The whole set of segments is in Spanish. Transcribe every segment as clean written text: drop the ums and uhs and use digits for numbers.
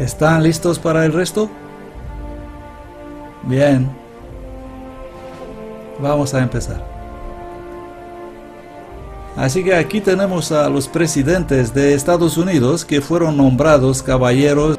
¿Están listos para el resto? Bien. Vamos a empezar. Así que aquí tenemos a los presidentes de Estados Unidos que fueron nombrados caballeros.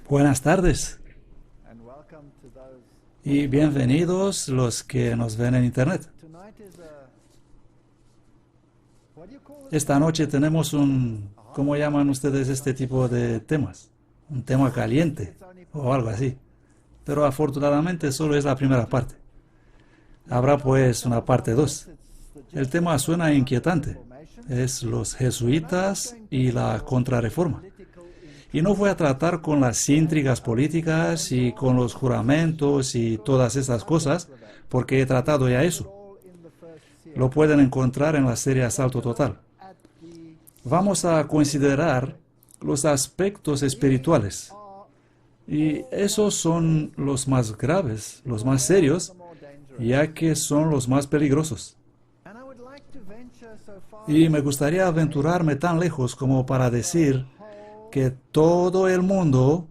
Buenas tardes y bienvenidos los que nos ven en internet. Esta noche tenemos ¿cómo llaman ustedes este tipo de temas? Un tema caliente o algo así. Pero afortunadamente solo es la primera parte. Habrá pues una parte 2. El tema suena inquietante. Es los jesuitas y la contrarreforma. Y no voy a tratar con las intrigas políticas y con los juramentos y todas esas cosas, porque he tratado ya eso. Lo pueden encontrar en la serie Asalto Total. Vamos a considerar los aspectos espirituales. Y esos son los más graves, los más serios, ya que son los más peligrosos. Y me gustaría aventurarme tan lejos como para decir que todo el mundo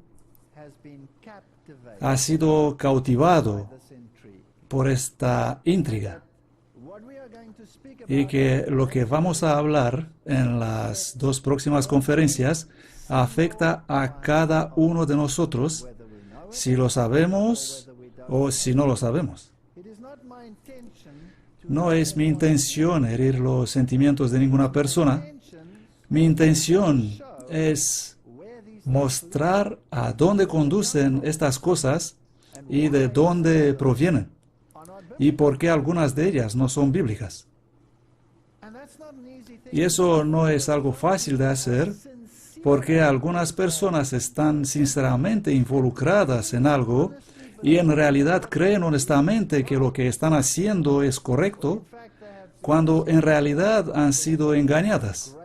ha sido cautivado por esta intriga y que lo que vamos a hablar en las 2 próximas conferencias afecta a cada uno de nosotros, si lo sabemos o si no lo sabemos. No es mi intención herir los sentimientos de ninguna persona. Mi intención es mostrar a dónde conducen estas cosas y de dónde provienen y por qué algunas de ellas no son bíblicas. Y eso no es algo fácil de hacer porque algunas personas están sinceramente involucradas en algo y en realidad creen honestamente que lo que están haciendo es correcto cuando en realidad han sido engañadas.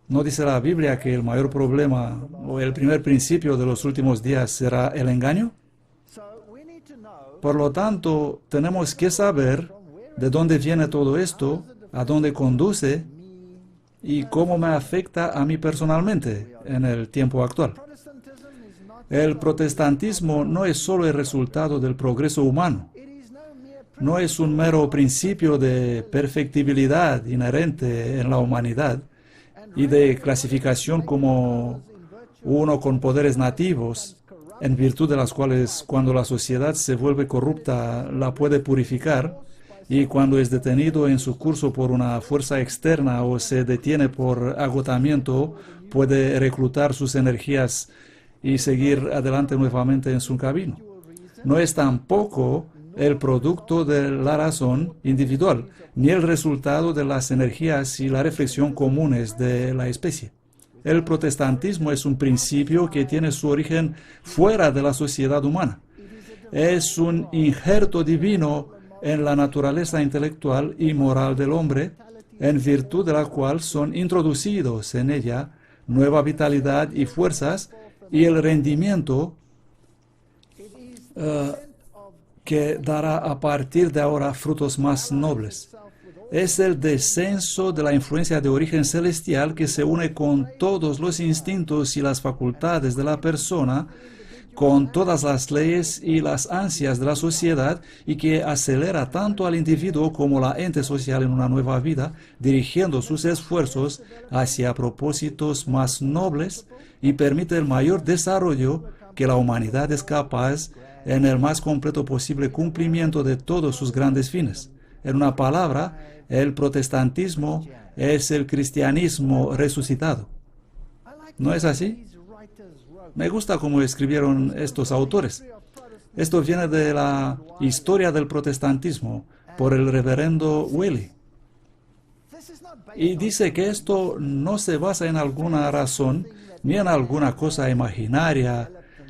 ¿No dice la Biblia que el mayor problema o el primer principio de los últimos días será el engaño? Por lo tanto, tenemos que saber de dónde viene todo esto, a dónde conduce y cómo me afecta a mí personalmente en el tiempo actual. El protestantismo no es solo el resultado del progreso humano. No es un mero principio de perfectibilidad inherente en la humanidad y de clasificación como uno con poderes nativos, en virtud de las cuales cuando la sociedad se vuelve corrupta la puede purificar, y cuando es detenido en su curso por una fuerza externa o se detiene por agotamiento, puede reclutar sus energías y seguir adelante nuevamente en su camino. No es tampoco el producto de la razón individual, ni el resultado de las energías y la reflexión comunes de la especie. El protestantismo es un principio que tiene su origen fuera de la sociedad humana. Es un injerto divino en la naturaleza intelectual y moral del hombre, en virtud de la cual son introducidos en ella nueva vitalidad y fuerzas y el rendimiento que dará a partir de ahora frutos más nobles. Es el descenso de la influencia de origen celestial que se une con todos los instintos y las facultades de la persona, con todas las leyes y las ansias de la sociedad, y que acelera tanto al individuo como la ente social en una nueva vida, dirigiendo sus esfuerzos hacia propósitos más nobles, y permite el mayor desarrollo que la humanidad es capaz en el más completo posible cumplimiento de todos sus grandes fines. En una palabra, el protestantismo es el cristianismo resucitado. ¿No es así? Me gusta cómo escribieron estos autores. Esto viene de la historia del protestantismo por el reverendo Wiley. Y dice que esto no se basa en alguna razón ni en alguna cosa imaginaria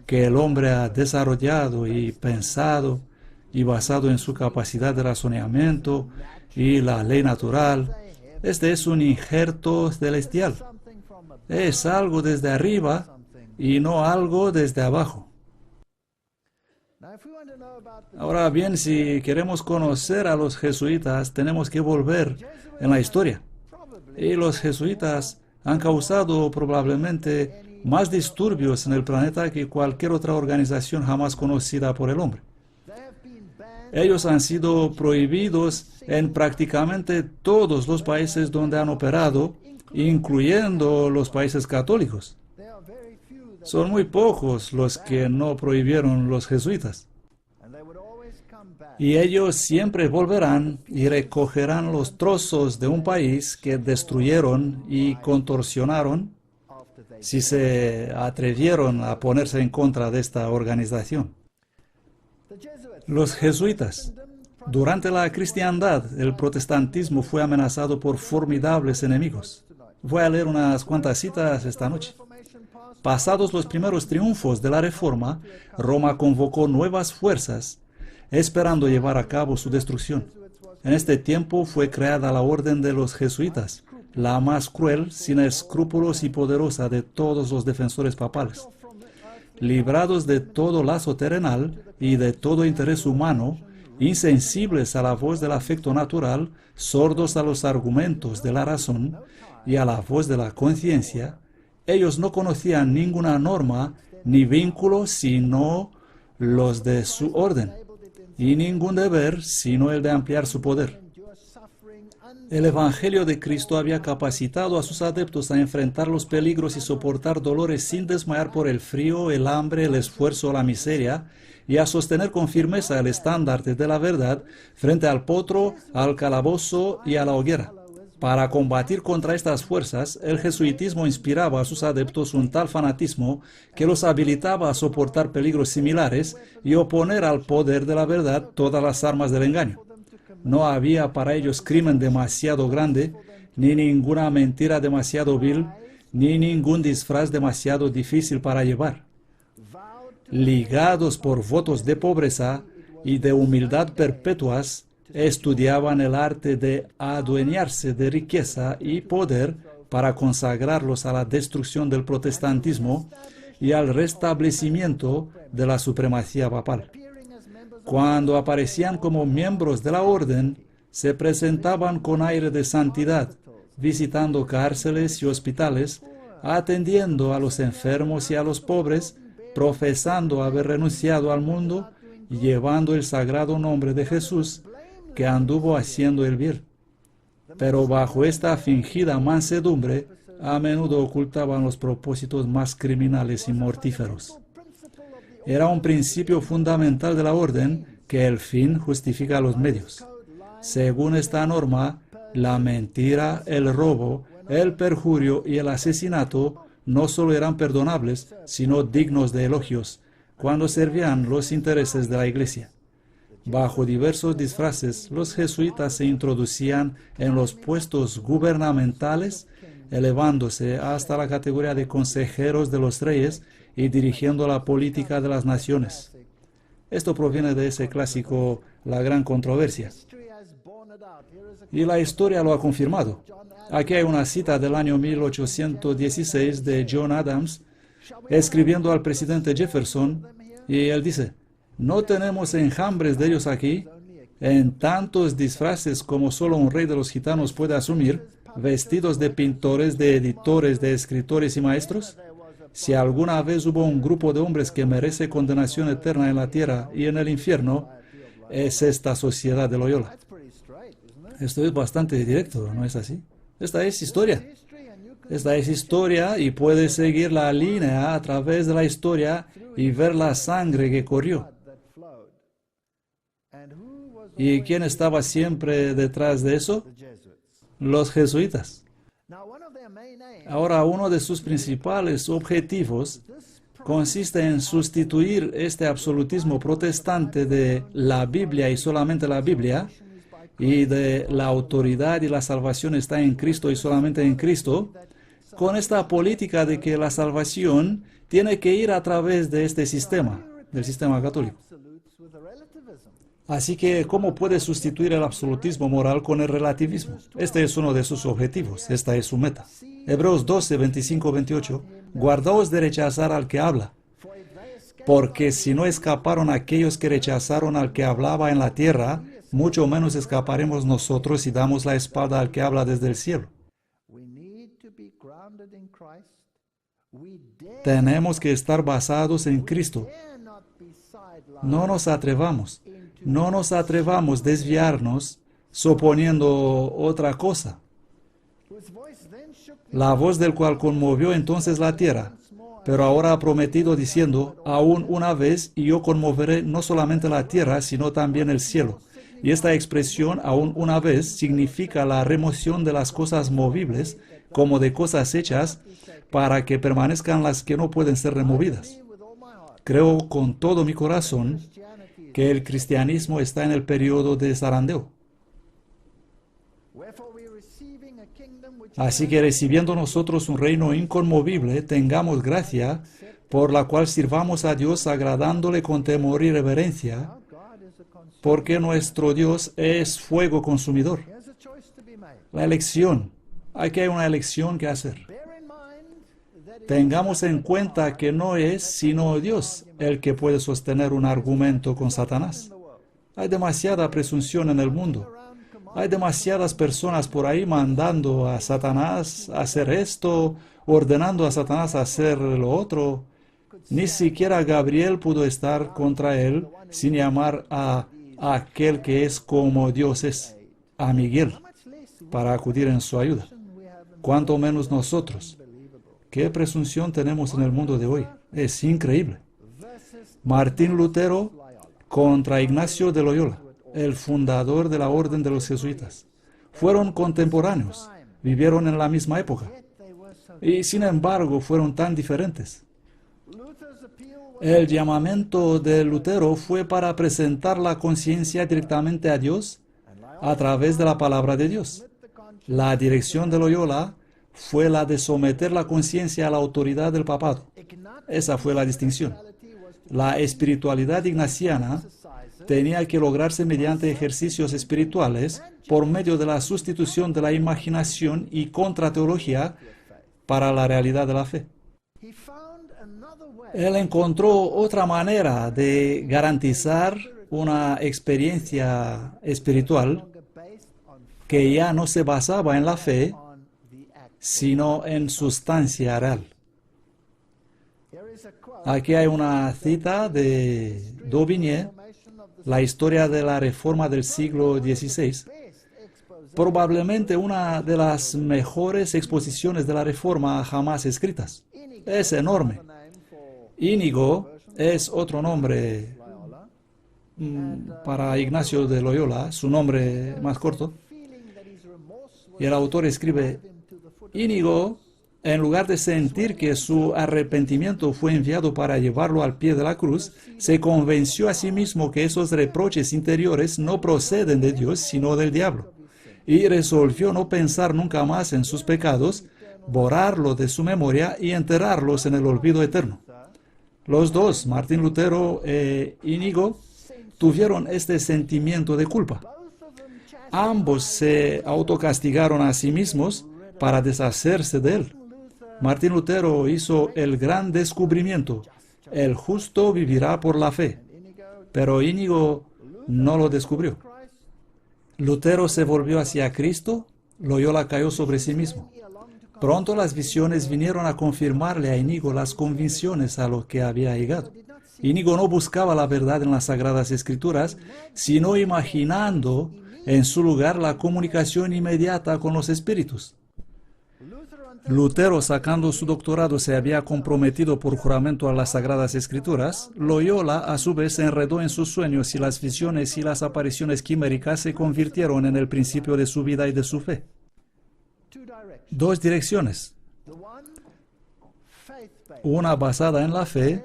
que el hombre ha desarrollado y pensado y basado en su capacidad de razonamiento y la ley natural. Este es un injerto celestial. Es algo desde arriba y no algo desde abajo. Ahora bien, si queremos conocer a los jesuitas, tenemos que volver en la historia. Y los jesuitas han causado probablemente más disturbios en el planeta que cualquier otra organización jamás conocida por el hombre. Ellos han sido prohibidos en prácticamente todos los países donde han operado, incluyendo los países católicos. Son muy pocos los que no prohibieron los jesuitas. Y ellos siempre volverán y recogerán los trozos de un país que destruyeron y contorsionaron si se atrevieron a ponerse en contra de esta organización. Los jesuitas. Durante la cristiandad, el protestantismo fue amenazado por formidables enemigos. Voy a leer unas cuantas citas esta noche. Pasados los primeros triunfos de la Reforma, Roma convocó nuevas fuerzas, esperando llevar a cabo su destrucción. En este tiempo fue creada la Orden de los Jesuitas, la más cruel, sin escrúpulos y poderosa de todos los defensores papales. Librados de todo lazo terrenal y de todo interés humano, insensibles a la voz del afecto natural, sordos a los argumentos de la razón y a la voz de la conciencia, ellos no conocían ninguna norma ni vínculo sino los de su orden, y ningún deber sino el de ampliar su poder. El Evangelio de Cristo había capacitado a sus adeptos a enfrentar los peligros y soportar dolores sin desmayar por el frío, el hambre, el esfuerzo o la miseria, y a sostener con firmeza el estandarte de la verdad frente al potro, al calabozo y a la hoguera. Para combatir contra estas fuerzas, el jesuitismo inspiraba a sus adeptos un tal fanatismo que los habilitaba a soportar peligros similares y oponer al poder de la verdad todas las armas del engaño. No había para ellos crimen demasiado grande, ni ninguna mentira demasiado vil, ni ningún disfraz demasiado difícil para llevar. Ligados por votos de pobreza y de humildad perpetuas, estudiaban el arte de adueñarse de riqueza y poder para consagrarlos a la destrucción del protestantismo y al restablecimiento de la supremacía papal. Cuando aparecían como miembros de la orden, se presentaban con aire de santidad, visitando cárceles y hospitales, atendiendo a los enfermos y a los pobres, profesando haber renunciado al mundo y llevando el sagrado nombre de Jesús, que anduvo haciendo el bien. Pero bajo esta fingida mansedumbre, a menudo ocultaban los propósitos más criminales y mortíferos. Era un principio fundamental de la orden que el fin justifica los medios. Según esta norma, la mentira, el robo, el perjurio y el asesinato no solo eran perdonables, sino dignos de elogios, cuando servían los intereses de la Iglesia. Bajo diversos disfraces, los jesuitas se introducían en los puestos gubernamentales, elevándose hasta la categoría de consejeros de los reyes y dirigiendo la política de las naciones. Esto proviene de ese clásico La Gran Controversia. Y la historia lo ha confirmado. Aquí hay una cita del año 1816 de John Adams, escribiendo al presidente Jefferson, y él dice: no tenemos enjambres de ellos aquí, en tantos disfraces como solo un rey de los gitanos puede asumir, vestidos de pintores, de editores, de escritores y maestros. Si alguna vez hubo un grupo de hombres que merece condenación eterna en la tierra y en el infierno, es esta sociedad de Loyola. Esto es bastante directo, ¿no es así? Esta es historia. Esta es historia y puedes seguir la línea a través de la historia y ver la sangre que corrió. ¿Y quién estaba siempre detrás de eso? Los jesuitas. Ahora, uno de sus principales objetivos consiste en sustituir este absolutismo protestante de la Biblia y solamente la Biblia, y de la autoridad y la salvación está en Cristo y solamente en Cristo, con esta política de que la salvación tiene que ir a través de este sistema, del sistema católico. Así que, ¿cómo puede sustituir el absolutismo moral con el relativismo? Este es uno de sus objetivos, esta es su meta. Hebreos 12, 25, 28. Guardaos de rechazar al que habla, porque si no escaparon aquellos que rechazaron al que hablaba en la tierra, mucho menos escaparemos nosotros si damos la espalda al que habla desde el cielo. Tenemos que estar basados en Cristo. No nos atrevamos a desviarnos suponiendo otra cosa. La voz del cual conmovió entonces la tierra, pero ahora ha prometido diciendo: aún una vez, y yo conmoveré no solamente la tierra, sino también el cielo. Y esta expresión, aún una vez, significa la remoción de las cosas movibles, como de cosas hechas, para que permanezcan las que no pueden ser removidas. Creo con todo mi corazón que el cristianismo está en el periodo de zarandeo. Así que recibiendo nosotros un reino inconmovible, tengamos gracia, por la cual sirvamos a Dios agradándole con temor y reverencia, porque nuestro Dios es fuego consumidor. La elección. Aquí hay una elección que hacer. Tengamos en cuenta que no es sino Dios el que puede sostener un argumento con Satanás. Hay demasiada presunción en el mundo. Hay demasiadas personas por ahí mandando a Satanás a hacer esto, ordenando a Satanás a hacer lo otro. Ni siquiera Gabriel pudo estar contra él sin llamar a aquel que es como Dios es, a Miguel, para acudir en su ayuda. Cuanto menos nosotros. ¿Qué presunción tenemos en el mundo de hoy? Es increíble. Martín Lutero contra Ignacio de Loyola, el fundador de la Orden de los Jesuitas. Fueron contemporáneos, vivieron en la misma época, y sin embargo fueron tan diferentes. El llamamiento de Lutero fue para presentar la conciencia directamente a Dios a través de la palabra de Dios. La dirección de Loyola fue la de someter la conciencia a la autoridad del papado. Esa fue la distinción. La espiritualidad ignaciana tenía que lograrse mediante ejercicios espirituales por medio de la sustitución de la imaginación y contrateología para la realidad de la fe. Él encontró otra manera de garantizar una experiencia espiritual que ya no se basaba en la fe, sino en sustancia real. Aquí hay una cita de Daubigné, la historia de la Reforma del siglo XVI, probablemente una de las mejores exposiciones de la Reforma jamás escritas. Es enorme. Íñigo es otro nombre para Ignacio de Loyola, su nombre más corto. Y el autor escribe: Íñigo En lugar de sentir que su arrepentimiento fue enviado para llevarlo al pie de la cruz, se convenció a sí mismo que esos reproches interiores no proceden de Dios, sino del diablo, y resolvió no pensar nunca más en sus pecados, borrarlo de su memoria y enterrarlos en el olvido eterno. Los dos, Martín Lutero e Íñigo, tuvieron este sentimiento de culpa. Ambos se autocastigaron a sí mismos para deshacerse de él. Martín Lutero hizo el gran descubrimiento: el justo vivirá por la fe. Pero Íñigo no lo descubrió. Lutero se volvió hacia Cristo, Loyola cayó sobre sí mismo. Pronto las visiones vinieron a confirmarle a Íñigo las convicciones a lo que había llegado. Íñigo no buscaba la verdad en las Sagradas Escrituras, sino imaginando en su lugar la comunicación inmediata con los espíritus. Lutero, sacando su doctorado, se había comprometido por juramento a las Sagradas Escrituras. Loyola, a su vez, se enredó en sus sueños y las visiones y las apariciones quiméricas se convirtieron en el principio de su vida y de su fe. Dos direcciones. Una basada en la fe.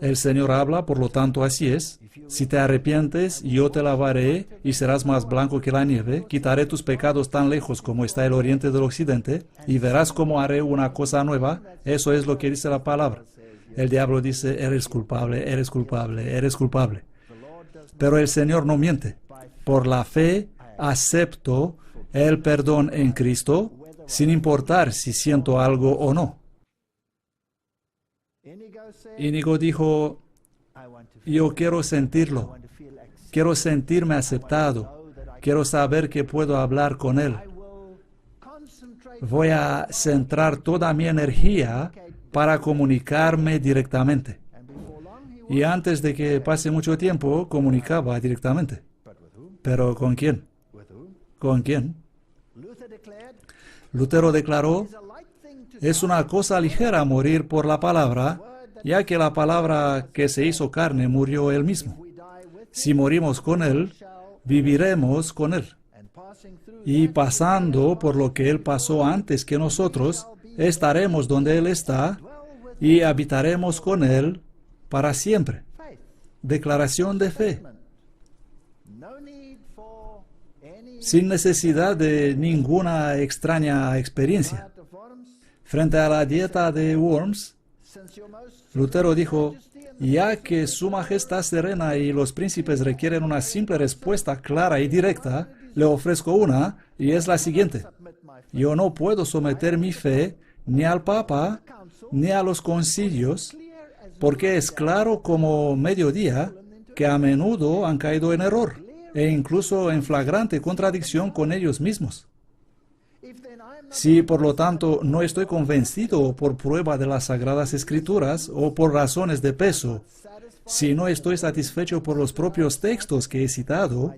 El Señor habla, por lo tanto así es. Si te arrepientes, yo te lavaré y serás más blanco que la nieve. Quitaré tus pecados tan lejos como está el oriente del occidente, y verás cómo haré una cosa nueva. Eso es lo que dice la palabra. El diablo dice: eres culpable, eres culpable, eres culpable. Pero el Señor no miente. Por la fe acepto el perdón en Cristo, sin importar si siento algo o no. Íñigo dijo: yo quiero sentirlo, quiero sentirme aceptado, quiero saber que puedo hablar con Él. Voy a centrar toda mi energía para comunicarme directamente. Y antes de que pase mucho tiempo, comunicaba directamente. ¿Pero con quién? ¿Con quién? Lutero declaró: es una cosa ligera morir por la palabra, ya que la palabra que se hizo carne murió Él mismo. Si morimos con Él, viviremos con Él. Y pasando por lo que Él pasó antes que nosotros, estaremos donde Él está y habitaremos con Él para siempre. Declaración de fe. Sin necesidad de ninguna extraña experiencia. Frente a la dieta de Worms, Lutero dijo: ya que Su Majestad Serena y los príncipes requieren una simple respuesta clara y directa, le ofrezco una, y es la siguiente: yo no puedo someter mi fe ni al Papa ni a los concilios, porque es claro como mediodía que a menudo han caído en error, e incluso en flagrante contradicción con ellos mismos. Si, por lo tanto, no estoy convencido por prueba de las Sagradas Escrituras o por razones de peso, si no estoy satisfecho por los propios textos que he citado,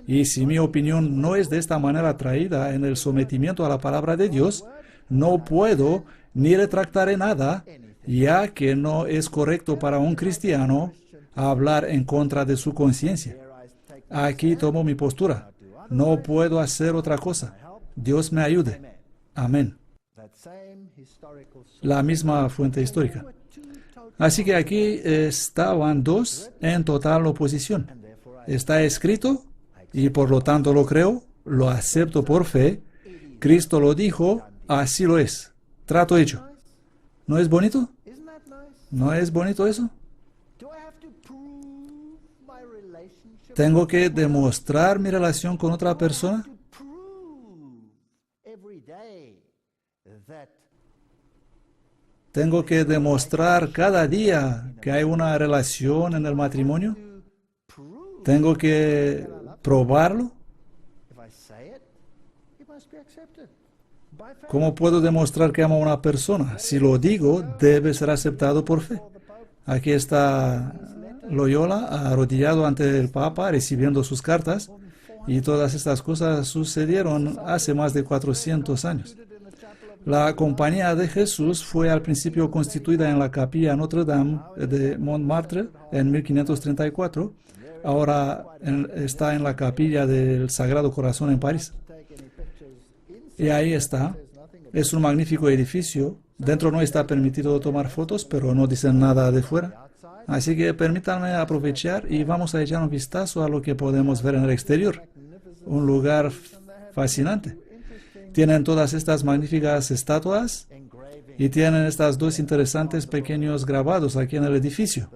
y si mi opinión no es de esta manera traída en el sometimiento a la palabra de Dios, no puedo ni retractaré nada, ya que no es correcto para un cristiano hablar en contra de su conciencia. Aquí tomo mi postura. No puedo hacer otra cosa. Dios me ayude. Amén. La misma fuente histórica. Así que aquí estaban dos en total oposición. Está escrito, y por lo tanto lo creo, lo acepto por fe. Cristo lo dijo, así lo es. Trato hecho. ¿No es bonito? ¿No es bonito eso? ¿Tengo que demostrar mi relación con otra persona? ¿Tengo que demostrar cada día que hay una relación en el matrimonio? ¿Tengo que probarlo? ¿Cómo puedo demostrar que amo a una persona? Si lo digo, debe ser aceptado por fe. Aquí está Loyola arrodillado ante el Papa, recibiendo sus cartas, y todas estas cosas sucedieron hace más de 400 años. La Compañía de Jesús fue al principio constituida en la capilla Notre Dame de Montmartre en 1534. Ahora está en la capilla del Sagrado Corazón en París. Y ahí está. Es un magnífico edificio. Dentro no está permitido tomar fotos, pero no dicen nada de fuera. Así que permítanme aprovechar y vamos a echar un vistazo a lo que podemos ver en el exterior. Un lugar fascinante. Tienen todas estas magníficas estatuas y tienen estas dos interesantes pequeños grabados aquí en el edificio.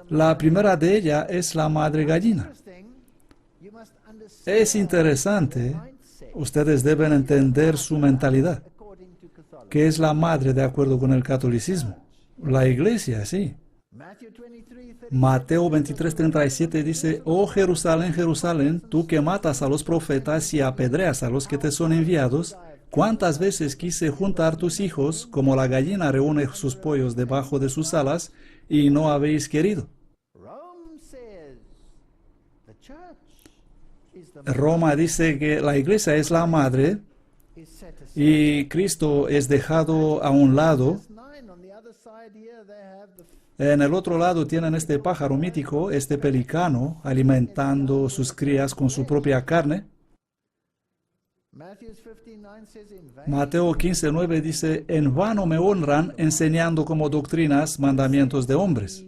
La primera de ellas es la madre gallina. Es interesante. Ustedes deben entender su mentalidad, que es la madre de acuerdo con el catolicismo. La iglesia, sí. Mateo 23:37 dice: Oh Jerusalén, Jerusalén, tú que matas a los profetas y apedreas a los que te son enviados, ¿cuántas veces quise juntar tus hijos como la gallina reúne sus pollos debajo de sus alas y no habéis querido? Roma dice que la iglesia es la madre y Cristo es dejado a un lado. En el otro lado tienen este pájaro mítico, este pelicano, alimentando sus crías con su propia carne. Mateo 15:9 dice: En vano me honran enseñando como doctrinas mandamientos de hombres.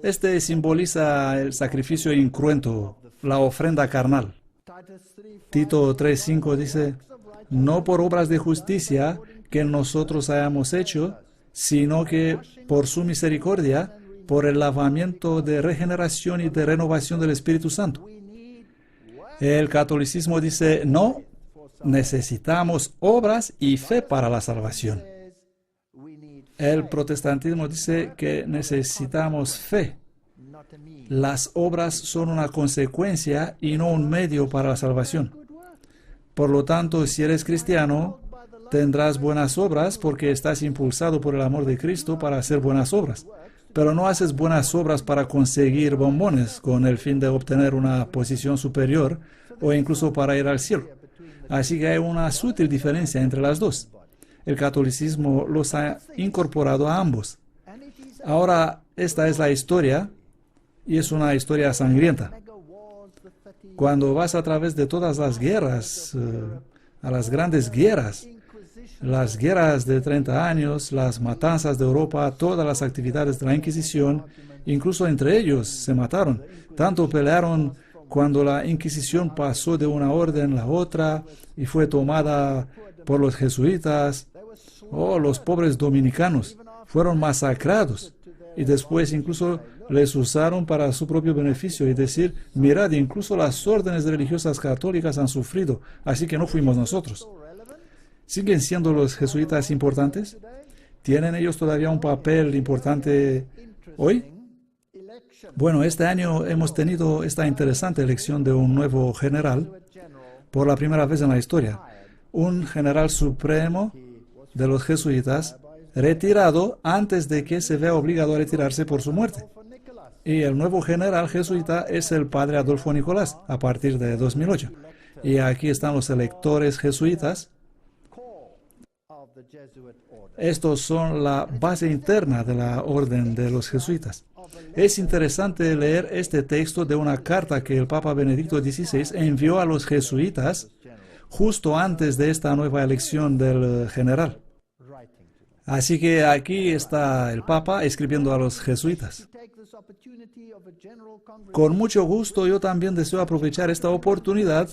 Este simboliza el sacrificio incruento, la ofrenda carnal. Tito 3:5 dice: No por obras de justicia que nosotros hayamos hecho, sino que por su misericordia, por el lavamiento de regeneración y de renovación del Espíritu Santo. El catolicismo dice: no, necesitamos obras y fe para la salvación. El protestantismo dice que necesitamos fe. Las obras son una consecuencia y no un medio para la salvación. Por lo tanto, si eres cristiano, tendrás buenas obras porque estás impulsado por el amor de Cristo para hacer buenas obras. Pero no haces buenas obras para conseguir bombones con el fin de obtener una posición superior o incluso para ir al cielo. Así que hay una sutil diferencia entre las dos. El catolicismo los ha incorporado a ambos. Ahora, esta es la historia y es una historia sangrienta. Cuando vas a través de todas las guerras, a las grandes guerras, las guerras de 30 años, las matanzas de Europa, todas las actividades de la Inquisición, incluso entre ellos se mataron. Tanto pelearon cuando la Inquisición pasó de una orden a la otra y fue tomada por los jesuitas. Oh, los pobres dominicanos fueron masacrados y después incluso les usaron para su propio beneficio y decir: mirad, incluso las órdenes religiosas católicas han sufrido, así que no fuimos nosotros. ¿Siguen siendo los jesuitas importantes? ¿Tienen ellos todavía un papel importante hoy? Bueno, este año hemos tenido esta interesante elección de un nuevo general por la primera vez en la historia. Un general supremo de los jesuitas retirado antes de que se vea obligado a retirarse por su muerte. Y el nuevo general jesuita es el padre Adolfo Nicolás, a partir de 2008. Y aquí están los electores jesuitas. Estos son la base interna de la orden de los jesuitas. Es interesante leer este texto de una carta que el Papa Benedicto XVI envió a los jesuitas justo antes de esta nueva elección del general. Así que aquí está el Papa escribiendo a los jesuitas. Con mucho gusto yo también deseo aprovechar esta oportunidad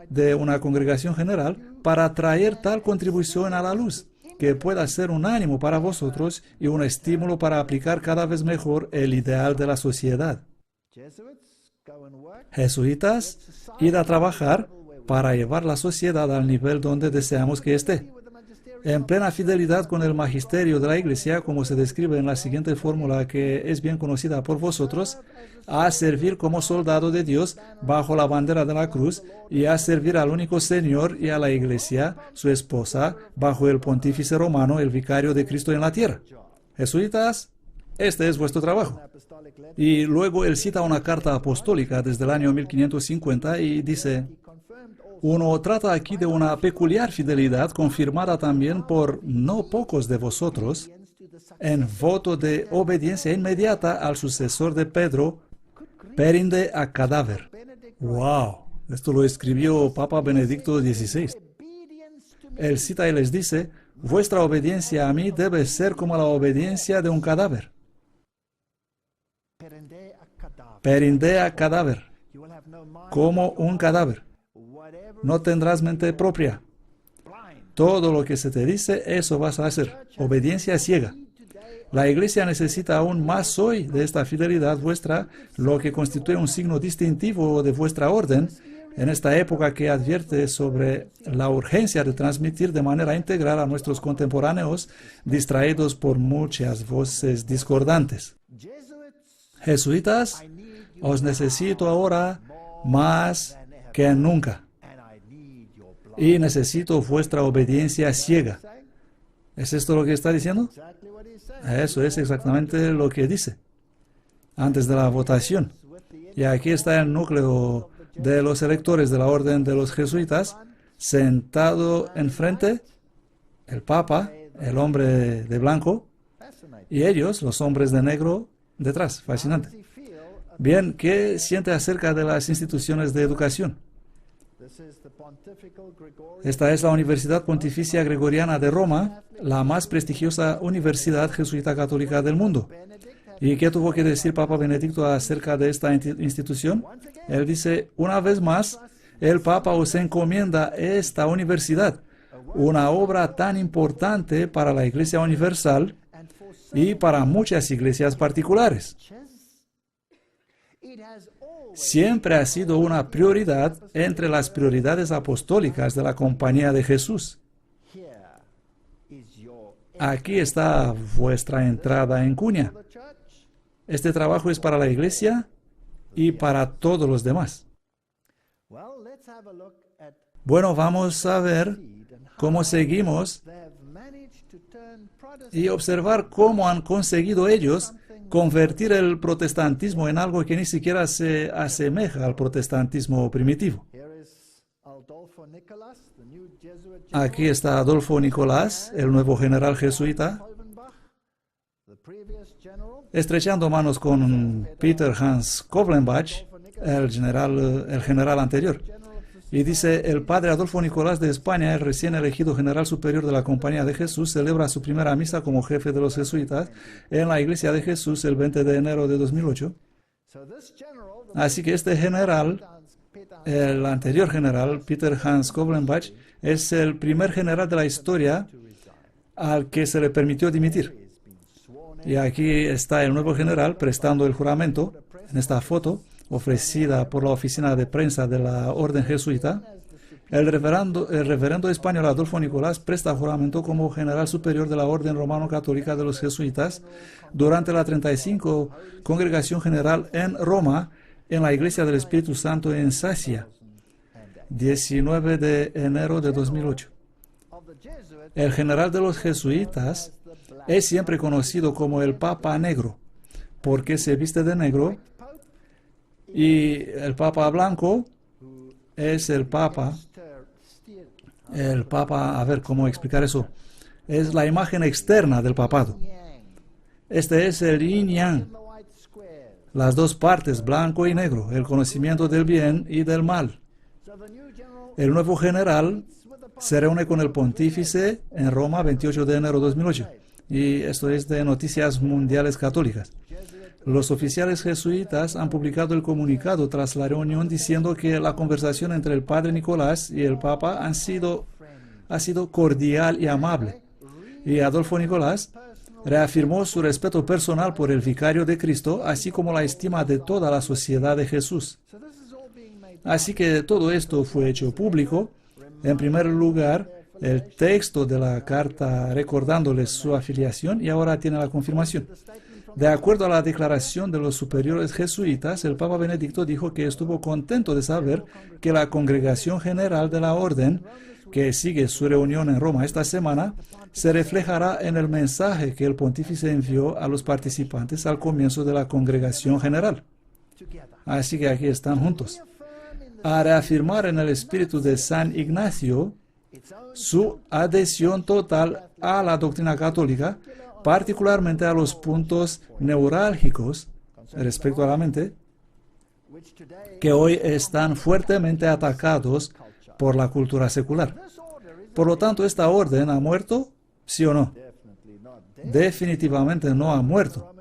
de una congregación general para traer tal contribución a la luz, que pueda ser un ánimo para vosotros y un estímulo para aplicar cada vez mejor el ideal de la sociedad. Jesuitas, id a trabajar para llevar la sociedad al nivel donde deseamos que esté, en plena fidelidad con el magisterio de la Iglesia, como se describe en la siguiente fórmula que es bien conocida por vosotros: a servir como soldado de Dios bajo la bandera de la cruz y a servir al único Señor y a la Iglesia, su esposa, bajo el pontífice romano, el vicario de Cristo en la tierra. Jesuitas, este es vuestro trabajo. Y luego él cita una carta apostólica desde el año 1550 y dice: uno trata aquí de una peculiar fidelidad confirmada también por no pocos de vosotros en voto de obediencia inmediata al sucesor de Pedro, perinde a cadáver. ¡Wow! Esto lo escribió Papa Benedicto XVI. Él cita y les dice, vuestra obediencia a mí debe ser como la obediencia de un cadáver. Perindea cadáver, como un cadáver. No tendrás mente propia. Todo lo que se te dice, eso vas a hacer. Obediencia ciega. La Iglesia necesita aún más hoy de esta fidelidad vuestra, lo que constituye un signo distintivo de vuestra orden, en esta época que advierte sobre la urgencia de transmitir de manera integral a nuestros contemporáneos, distraídos por muchas voces discordantes. Jesuitas, os necesito ahora más que nunca. Y necesito vuestra obediencia ciega. ¿Es esto lo que está diciendo? Eso es exactamente lo que dice antes de la votación. Y aquí está el núcleo de los electores de la orden de los jesuitas, sentado enfrente, el Papa, el hombre de blanco, y ellos, los hombres de negro, detrás. Fascinante. Bien, ¿qué siente acerca de las instituciones de educación? Esta es la Universidad Pontificia Gregoriana de Roma, la más prestigiosa universidad jesuita católica del mundo. ¿Y qué tuvo que decir Papa Benedicto acerca de esta institución? Él dice, una vez más, el Papa os encomienda esta universidad, una obra tan importante para la Iglesia Universal y para muchas iglesias particulares. Siempre ha sido una prioridad entre las prioridades apostólicas de la Compañía de Jesús. Aquí está vuestra entrada en cuña. Este trabajo es para la Iglesia y para todos los demás. Bueno, vamos a ver cómo seguimos y observar cómo han conseguido ellos convertir el protestantismo en algo que ni siquiera se asemeja al protestantismo primitivo. Aquí está Adolfo Nicolás, el nuevo general jesuita, estrechando manos con Peter Hans Kolbenbach, el general anterior. Y dice, el padre Adolfo Nicolás de España, el recién elegido general superior de la Compañía de Jesús, celebra su primera misa como jefe de los jesuitas en la Iglesia de Jesús el 20 de enero de 2008. Así que este general, el anterior general, Peter Hans Kolbenbach, es el primer general de la historia al que se le permitió dimitir. Y aquí está el nuevo general prestando el juramento en esta foto, ofrecida por la oficina de prensa de la Orden Jesuita. El reverendo español Adolfo Nicolás presta juramento como general superior de la Orden Romano-Católica de los Jesuitas durante la 35 Congregación General en Roma, en la Iglesia del Espíritu Santo en Sacia, 19 de enero de 2008. El general de los jesuitas es siempre conocido como el Papa Negro, porque se viste de negro. Y el Papa Blanco es el Papa, a ver cómo explicar eso, es la imagen externa del papado. Este es el yin yang, las dos partes, blanco y negro, el conocimiento del bien y del mal. El nuevo general se reúne con el pontífice en Roma 28 de enero de 2008. Y esto es de Noticias Mundiales Católicas. Los oficiales jesuitas han publicado el comunicado tras la reunión diciendo que la conversación entre el padre Nicolás y el Papa ha sido cordial y amable. Y Adolfo Nicolás reafirmó su respeto personal por el vicario de Cristo, así como la estima de toda la sociedad de Jesús. Así que todo esto fue hecho público. En primer lugar, el texto de la carta recordándoles su afiliación y ahora tiene la confirmación. De acuerdo a la declaración de los superiores jesuitas, el Papa Benedicto dijo que estuvo contento de saber que la Congregación General de la Orden, que sigue su reunión en Roma esta semana, se reflejará en el mensaje que el pontífice envió a los participantes al comienzo de la Congregación General. Así que aquí están juntos. A reafirmar en el espíritu de San Ignacio su adhesión total a la doctrina católica, particularmente a los puntos neurálgicos respecto a la mente, que hoy están fuertemente atacados por la cultura secular. Por lo tanto, ¿esta orden ha muerto? ¿Sí o no? Definitivamente no ha muerto.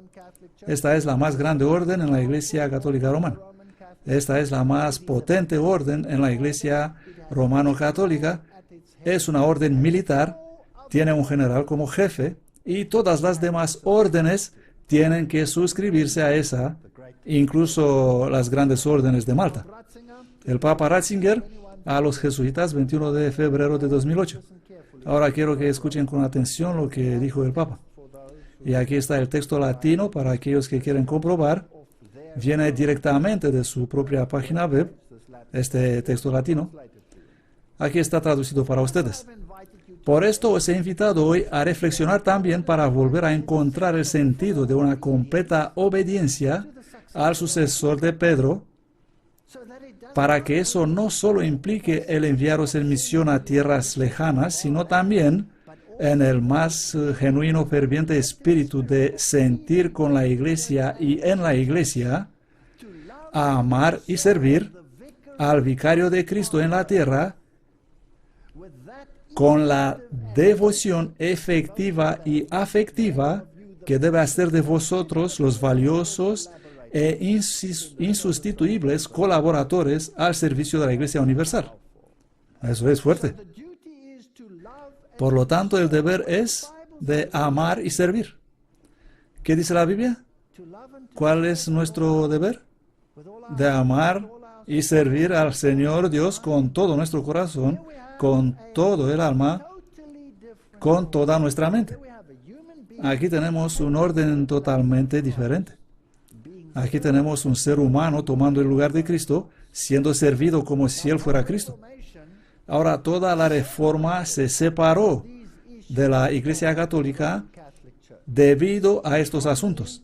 Esta es la más grande orden en la Iglesia Católica Romana. Esta es la más potente orden en la Iglesia Romano-Católica. Es una orden militar, tiene un general como jefe, y todas las demás órdenes tienen que suscribirse a esa, incluso las grandes órdenes de Malta. El Papa Ratzinger a los jesuitas 21 de febrero de 2008. Ahora quiero que escuchen con atención lo que dijo el Papa. Y aquí está el texto latino para aquellos que quieren comprobar. Viene directamente de su propia página web, este texto latino. Aquí está traducido para ustedes. Por esto os he invitado hoy a reflexionar también para volver a encontrar el sentido de una completa obediencia al sucesor de Pedro, para que eso no solo implique el enviaros en misión a tierras lejanas, sino también en el más genuino, ferviente espíritu de sentir con la Iglesia y en la Iglesia, a amar y servir al vicario de Cristo en la tierra, con la devoción efectiva y afectiva que debe hacer de vosotros los valiosos e insustituibles colaboradores al servicio de la Iglesia Universal. Eso es fuerte. Por lo tanto, el deber es de amar y servir. ¿Qué dice la Biblia? ¿Cuál es nuestro deber? De amar y servir al Señor Dios con todo nuestro corazón, con todo el alma, con toda nuestra mente. Aquí tenemos un orden totalmente diferente. Aquí tenemos un ser humano tomando el lugar de Cristo, siendo servido como si Él fuera Cristo. Ahora, toda la reforma se separó de la Iglesia Católica debido a estos asuntos.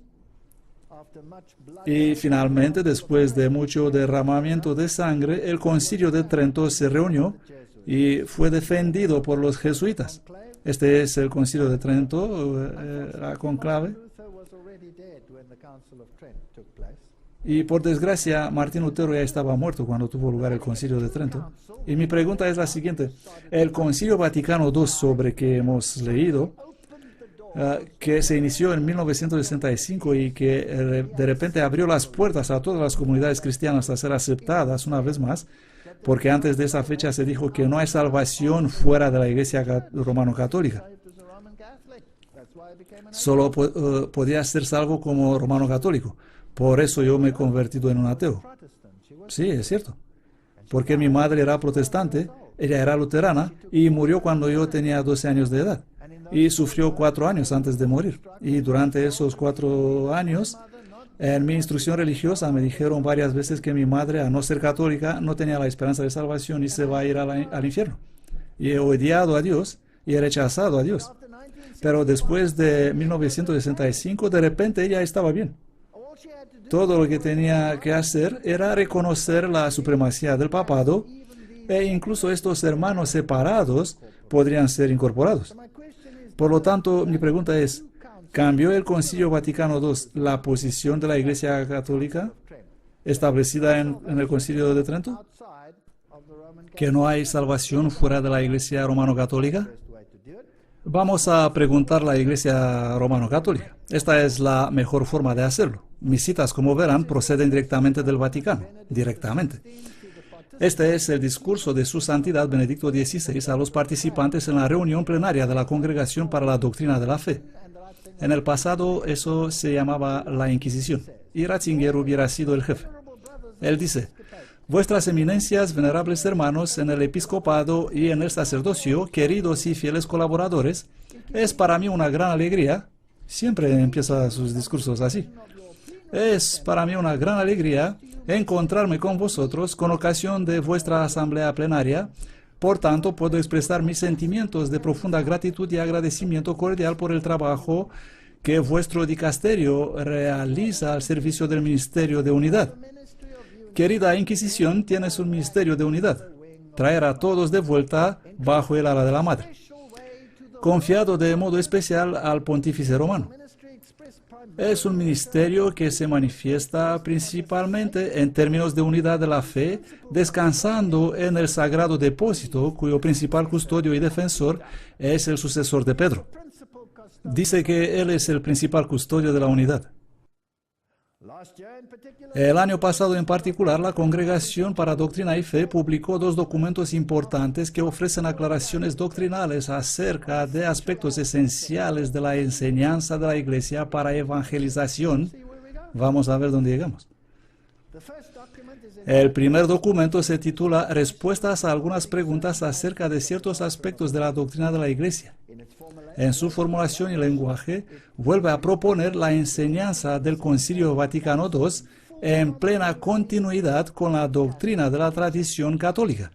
Y finalmente, después de mucho derramamiento de sangre, el Concilio de Trento se reunió y fue defendido por los jesuitas. Este es el Concilio de Trento, la conclave. Y por desgracia, Martín Lutero ya estaba muerto cuando tuvo lugar el Concilio de Trento. Y mi pregunta es la siguiente. El Concilio Vaticano II, sobre que hemos leído, que se inició en 1965 y que de repente abrió las puertas a todas las comunidades cristianas a ser aceptadas una vez más, porque antes de esa fecha se dijo que no hay salvación fuera de la Iglesia romano-católica. Solo podía ser salvo como romano-católico. Por eso yo me he convertido en un ateo. Sí, es cierto. Porque mi madre era protestante, ella era luterana y murió cuando yo tenía 12 años de edad. Y sufrió 4 años antes de morir. Y durante esos 4 años, en mi instrucción religiosa me dijeron varias veces que mi madre, a no ser católica, no tenía la esperanza de salvación y se va a ir al infierno. Y he odiado a Dios y he rechazado a Dios. Pero después de 1965, de repente ella estaba bien. Todo lo que tenía que hacer era reconocer la supremacía del papado e incluso estos hermanos separados podrían ser incorporados. Por lo tanto, mi pregunta es, ¿cambió el Concilio Vaticano II la posición de la Iglesia Católica establecida en el Concilio de Trento? ¿Que no hay salvación fuera de la Iglesia Romano-Católica? Vamos a preguntar a la Iglesia Romano-Católica. Esta es la mejor forma de hacerlo. Mis citas, como verán, proceden directamente del Vaticano. Directamente. Este es el discurso de Su Santidad Benedicto XVI a los participantes en la reunión plenaria de la Congregación para la Doctrina de la Fe. En el pasado eso se llamaba la Inquisición, y Ratzinger hubiera sido el jefe. Él dice: Vuestras eminencias, venerables hermanos, en el episcopado y en el sacerdocio, queridos y fieles colaboradores, es para mí una gran alegría, siempre empieza sus discursos así, es para mí una gran alegría encontrarme con vosotros con ocasión de vuestra asamblea plenaria. Por tanto, puedo expresar mis sentimientos de profunda gratitud y agradecimiento cordial por el trabajo que vuestro dicasterio realiza al servicio del ministerio de unidad. Querida Inquisición, tienes un ministerio de unidad, traer a todos de vuelta bajo el ala de la Madre, confiado de modo especial al Pontífice Romano. Es un ministerio que se manifiesta principalmente en términos de unidad de la fe, descansando en el sagrado depósito, cuyo principal custodio y defensor es el sucesor de Pedro. Dice que él es el principal custodio de la unidad. El año pasado en particular, la Congregación para Doctrina y Fe publicó 2 documentos importantes que ofrecen aclaraciones doctrinales acerca de aspectos esenciales de la enseñanza de la Iglesia para evangelización. Vamos a ver dónde llegamos. El primer documento se titula Respuestas a algunas preguntas acerca de ciertos aspectos de la doctrina de la Iglesia. En su formulación y lenguaje, vuelve a proponer la enseñanza del Concilio Vaticano II en plena continuidad con la doctrina de la tradición católica,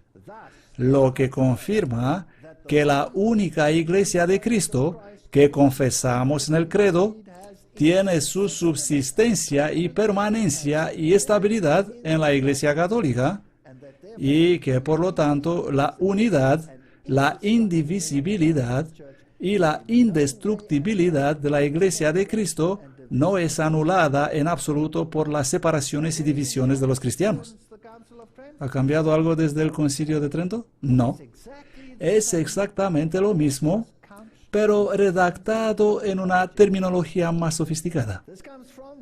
lo que confirma que la única Iglesia de Cristo que confesamos en el credo tiene su subsistencia y permanencia y estabilidad en la Iglesia católica y que por lo tanto la unidad, la indivisibilidad y la indestructibilidad de la Iglesia de Cristo no es anulada en absoluto por las separaciones y divisiones de los cristianos. ¿Ha cambiado algo desde el Concilio de Trento? No. Es exactamente lo mismo, pero redactado en una terminología más sofisticada.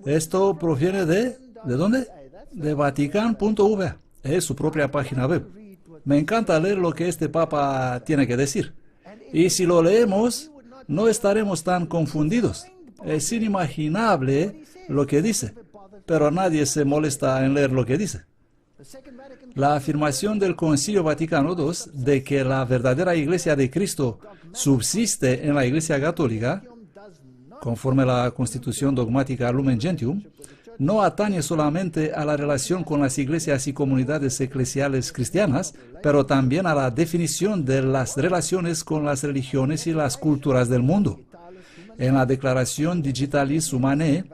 Esto proviene ¿de dónde? De Vatican.va. Es su propia página web. Me encanta leer lo que este Papa tiene que decir. Y si lo leemos, no estaremos tan confundidos. Es inimaginable lo que dice, pero nadie se molesta en leer lo que dice. La afirmación del Concilio Vaticano II de que la verdadera Iglesia de Cristo subsiste en la Iglesia Católica, conforme a la Constitución Dogmática Lumen Gentium, no atañe solamente a la relación con las iglesias y comunidades eclesiales cristianas, pero también a la definición de las relaciones con las religiones y las culturas del mundo. En la Declaración Digitalis Humanae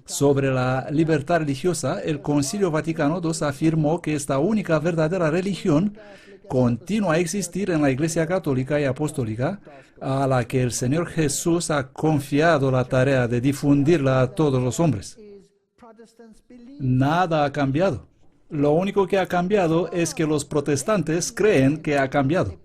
sobre la libertad religiosa, el Concilio Vaticano II afirmó que esta única verdadera religión continúa a existir en la Iglesia Católica y Apostólica, a la que el Señor Jesús ha confiado la tarea de difundirla a todos los hombres. Nada ha cambiado. Lo único que ha cambiado es que los protestantes creen que ha cambiado.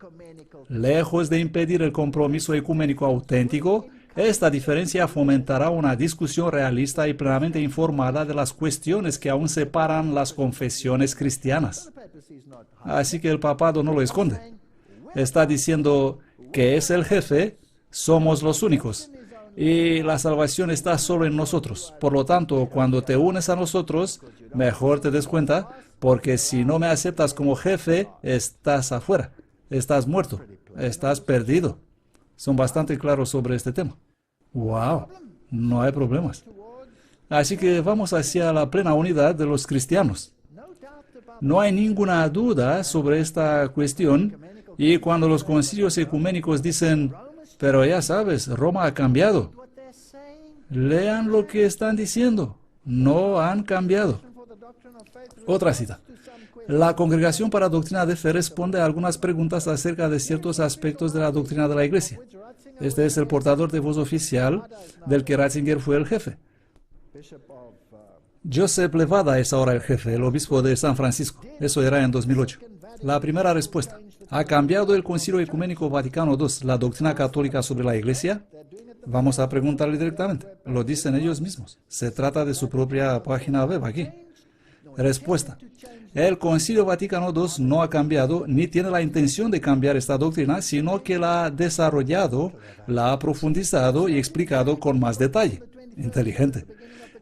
Lejos de impedir el compromiso ecuménico auténtico, esta diferencia fomentará una discusión realista y plenamente informada de las cuestiones que aún separan las confesiones cristianas. Así que el papado no lo esconde. Está diciendo que es el jefe, somos los únicos. Y la salvación está solo en nosotros. Por lo tanto, cuando te unes a nosotros, mejor te des cuenta, porque si no me aceptas como jefe, estás afuera, estás muerto, estás perdido. Son bastante claros sobre este tema. ¡Wow! No hay problemas. Así que vamos hacia la plena unidad de los cristianos. No hay ninguna duda sobre esta cuestión, y cuando los concilios ecuménicos dicen, pero ya sabes, Roma ha cambiado. Lean lo que están diciendo. No han cambiado. Otra cita. La Congregación para Doctrina de Fe responde a algunas preguntas acerca de ciertos aspectos de la doctrina de la Iglesia. Este es el portador de voz oficial del que Ratzinger fue el jefe. Joseph Levada es ahora el jefe, el obispo de San Francisco. Eso era en 2008. La primera respuesta. ¿Ha cambiado el Concilio Ecuménico Vaticano II la doctrina católica sobre la Iglesia? Vamos a preguntarle directamente. Lo dicen ellos mismos. Se trata de su propia página web aquí. Respuesta. El Concilio Vaticano II no ha cambiado ni tiene la intención de cambiar esta doctrina, sino que la ha desarrollado, la ha profundizado y explicado con más detalle. Inteligente.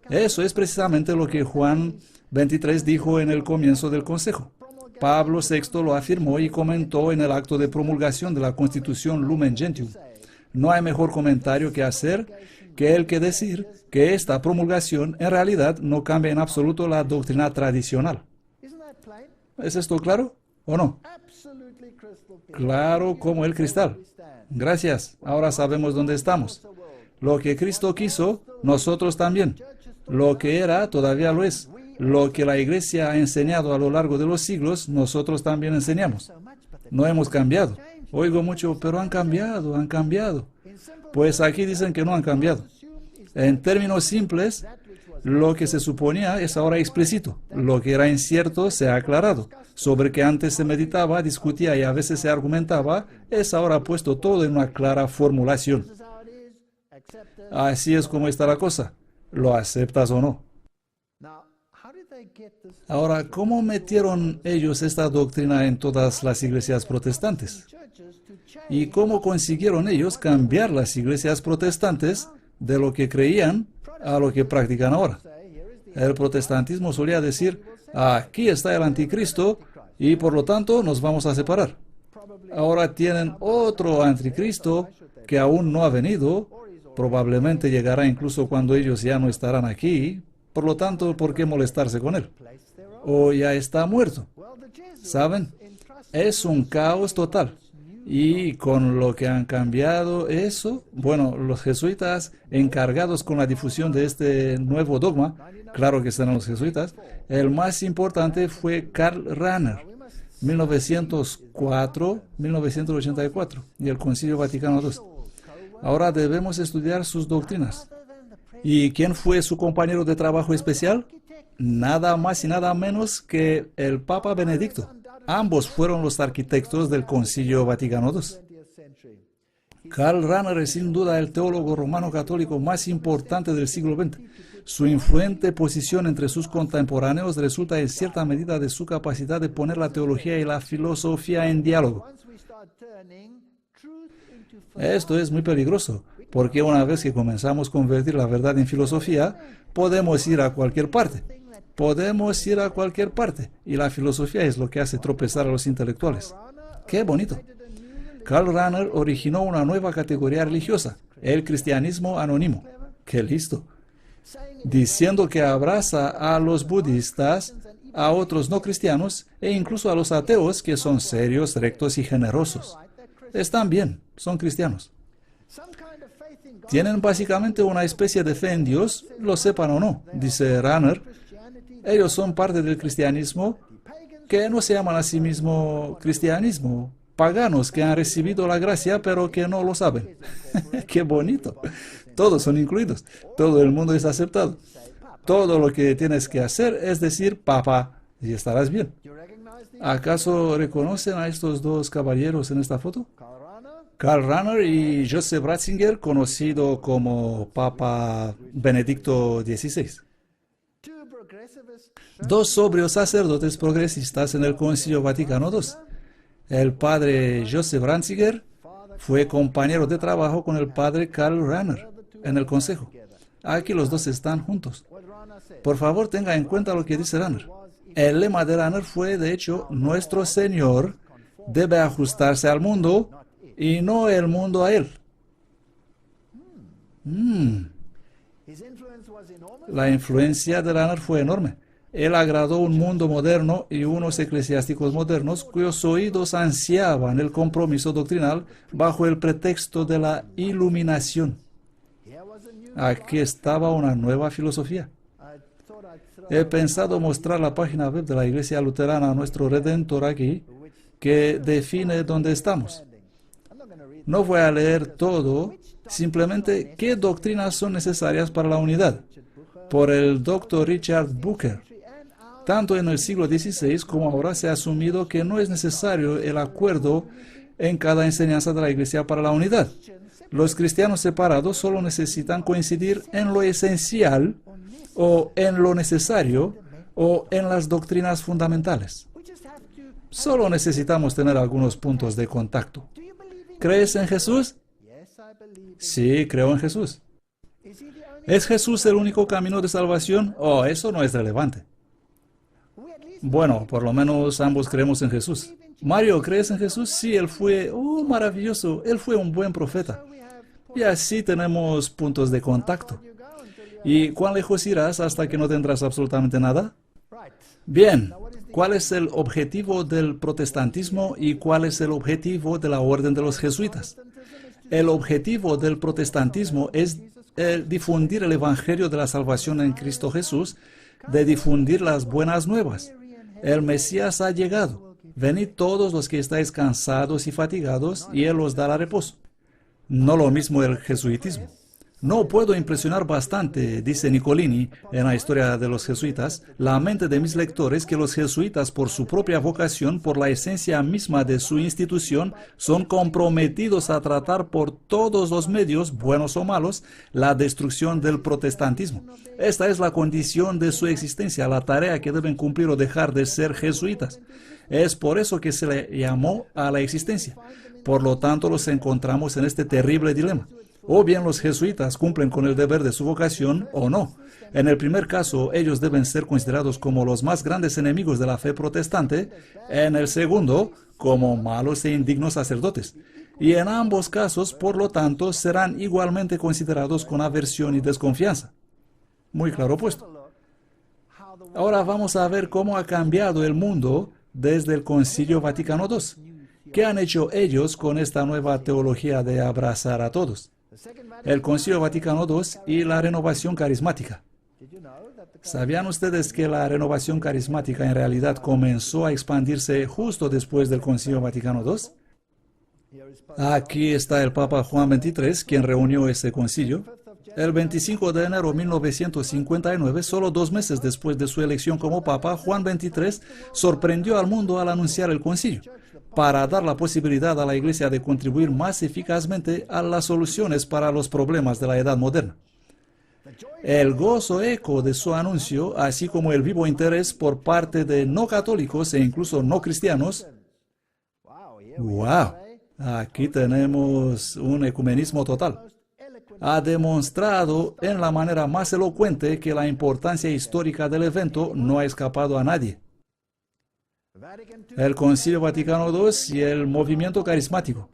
Eso es precisamente lo que Juan 23 dijo en el comienzo del consejo. Pablo VI lo afirmó y comentó en el acto de promulgación de la Constitución Lumen Gentium. No hay mejor comentario que hacer que el que decir que esta promulgación en realidad no cambia en absoluto la doctrina tradicional. ¿Es esto claro o no? Claro como el cristal. Gracias. Ahora sabemos dónde estamos. Lo que Cristo quiso, nosotros también. Lo que era, todavía lo es. Lo que la Iglesia ha enseñado a lo largo de los siglos, nosotros también enseñamos. No hemos cambiado. Oigo mucho, pero han cambiado. Pues aquí dicen que no han cambiado. En términos simples, lo que se suponía es ahora explícito. Lo que era incierto se ha aclarado. Sobre que antes se meditaba, discutía y a veces se argumentaba, es ahora puesto todo en una clara formulación. Así es como está la cosa. ¿Lo aceptas o no? Ahora, ¿cómo metieron ellos esta doctrina en todas las iglesias protestantes? ¿Y cómo consiguieron ellos cambiar las iglesias protestantes de lo que creían a lo que practican ahora? El protestantismo solía decir, aquí está el anticristo y por lo tanto nos vamos a separar. Ahora tienen otro anticristo que aún no ha venido, probablemente llegará incluso cuando ellos ya no estarán aquí, por lo tanto, ¿por qué molestarse con él? O ya está muerto. ¿Saben? Es un caos total. Y con lo que han cambiado eso, bueno, los jesuitas encargados con la difusión de este nuevo dogma, claro que serán los jesuitas, el más importante fue Karl Rahner, 1904-1984, y el Concilio Vaticano II. Ahora debemos estudiar sus doctrinas. ¿Y quién fue su compañero de trabajo especial? Nada más y nada menos que el Papa Benedicto. Ambos fueron los arquitectos del Concilio Vaticano II. Karl Rahner es sin duda el teólogo romano católico más importante del siglo XX. Su influente posición entre sus contemporáneos resulta en cierta medida de su capacidad de poner la teología y la filosofía en diálogo. Esto es muy peligroso, porque una vez que comenzamos a convertir la verdad en filosofía, podemos ir a cualquier parte. Podemos ir a cualquier parte, y la filosofía es lo que hace tropezar a los intelectuales. ¡Qué bonito! Karl Rahner originó una nueva categoría religiosa, el cristianismo anónimo. ¡Qué listo! Diciendo que abraza a los budistas, a otros no cristianos e incluso a los ateos que son serios, rectos y generosos. Están bien, son cristianos. Tienen básicamente una especie de fe en Dios, lo sepan o no, dice Rahner. Ellos son parte del cristianismo que no se llaman a sí mismo cristianismo, paganos que han recibido la gracia pero que no lo saben. ¡Qué bonito! Todos son incluidos, todo el mundo es aceptado. Todo lo que tienes que hacer es decir Papa y estarás bien. ¿Acaso reconocen a estos dos caballeros en esta foto? Karl Rahner y Joseph Ratzinger, conocido como Papa Benedicto XVI. Dos sobrios sacerdotes progresistas en el Concilio Vaticano II. El padre Joseph Ratzinger fue compañero de trabajo con el padre Karl Rahner en el consejo. Aquí los dos están juntos. Por favor, tenga en cuenta lo que dice Rahner. El lema de Rahner fue, de hecho, nuestro Señor debe ajustarse al mundo y no el mundo a él. La influencia de Rahner fue enorme. Él agradó un mundo moderno y unos eclesiásticos modernos cuyos oídos ansiaban el compromiso doctrinal bajo el pretexto de la iluminación. Aquí estaba una nueva filosofía. He pensado mostrar la página web de la Iglesia Luterana Nuestro Redentor aquí, que define dónde estamos. No voy a leer todo, simplemente qué doctrinas son necesarias para la unidad, por el Dr. Richard Booker. Tanto en el siglo XVI como ahora se ha asumido que no es necesario el acuerdo en cada enseñanza de la Iglesia para la unidad. Los cristianos separados solo necesitan coincidir en lo esencial, o en lo necesario, o en las doctrinas fundamentales. Solo necesitamos tener algunos puntos de contacto. ¿Crees en Jesús? Sí, creo en Jesús. ¿Es Jesús el único camino de salvación? Oh, eso no es relevante. Bueno, por lo menos ambos creemos en Jesús. Mario, ¿crees en Jesús? Sí, él fue, maravilloso, él fue un buen profeta. Y así tenemos puntos de contacto. ¿Y cuán lejos irás hasta que no tendrás absolutamente nada? Bien, ¿cuál es el objetivo del protestantismo y cuál es el objetivo de la orden de los jesuitas? El objetivo del protestantismo es difundir el evangelio de la salvación en Cristo Jesús, de difundir las buenas nuevas. El Mesías ha llegado. Venid todos los que estáis cansados y fatigados, y Él os dará reposo. No lo mismo el jesuitismo. No puedo impresionar bastante, dice Nicolini en la historia de los jesuitas, la mente de mis lectores que los jesuitas, por su propia vocación, por la esencia misma de su institución, son comprometidos a tratar por todos los medios, buenos o malos, la destrucción del protestantismo. Esta es la condición de su existencia, la tarea que deben cumplir o dejar de ser jesuitas. Es por eso que se le llamó a la existencia. Por lo tanto, los encontramos en este terrible dilema. O bien los jesuitas cumplen con el deber de su vocación o no. En el primer caso, ellos deben ser considerados como los más grandes enemigos de la fe protestante. En el segundo, como malos e indignos sacerdotes. Y en ambos casos, por lo tanto, serán igualmente considerados con aversión y desconfianza. Muy claro puesto. Ahora vamos a ver cómo ha cambiado el mundo desde el Concilio Vaticano II. ¿Qué han hecho ellos con esta nueva teología de abrazar a todos? El Concilio Vaticano II y la renovación carismática. ¿Sabían ustedes que la renovación carismática en realidad comenzó a expandirse justo después del Concilio Vaticano II? Aquí está el Papa Juan XXIII, quien reunió ese concilio. El 25 de enero de 1959, solo 2 meses después de su elección como Papa, Juan XXIII sorprendió al mundo al anunciar el concilio, para dar la posibilidad a la Iglesia de contribuir más eficazmente a las soluciones para los problemas de la edad moderna. El gozo eco de su anuncio, así como el vivo interés por parte de no católicos e incluso no cristianos. ¡Wow! Aquí tenemos un ecumenismo total. Ha demostrado en la manera más elocuente que la importancia histórica del evento no ha escapado a nadie. El Concilio Vaticano II y el movimiento carismático.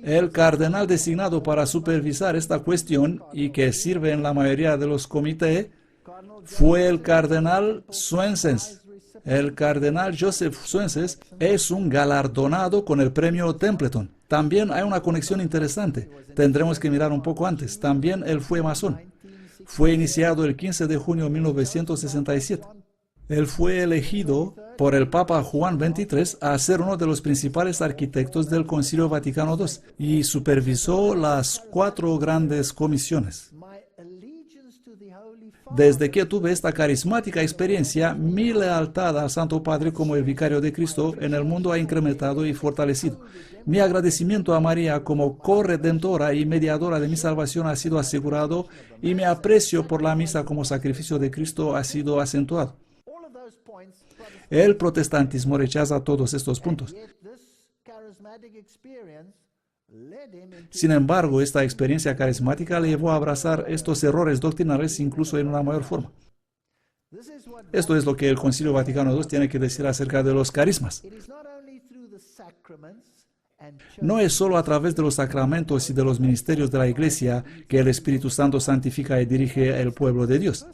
El cardenal designado para supervisar esta cuestión y que sirve en la mayoría de los comités fue el cardenal Swensens. El cardenal Joseph Swensens es un galardonado con el premio Templeton. También hay una conexión interesante. Tendremos que mirar un poco antes. También él fue masón. Fue iniciado el 15 de junio de 1967. Él fue elegido por el Papa Juan XXIII a ser uno de los principales arquitectos del Concilio Vaticano II y supervisó las 4 grandes comisiones. Desde que tuve esta carismática experiencia, mi lealtad al Santo Padre como el vicario de Cristo en el mundo ha incrementado y fortalecido. Mi agradecimiento a María como corredentora y mediadora de mi salvación ha sido asegurado y mi aprecio por la misa como sacrificio de Cristo ha sido acentuado. El protestantismo rechaza todos estos puntos. Sin embargo, esta experiencia carismática le llevó a abrazar estos errores doctrinales incluso en una mayor forma. Esto es lo que el Concilio Vaticano II tiene que decir acerca de los carismas. No es solo a través de los sacramentos y de los ministerios de la Iglesia que el Espíritu Santo santifica y dirige el pueblo de Dios.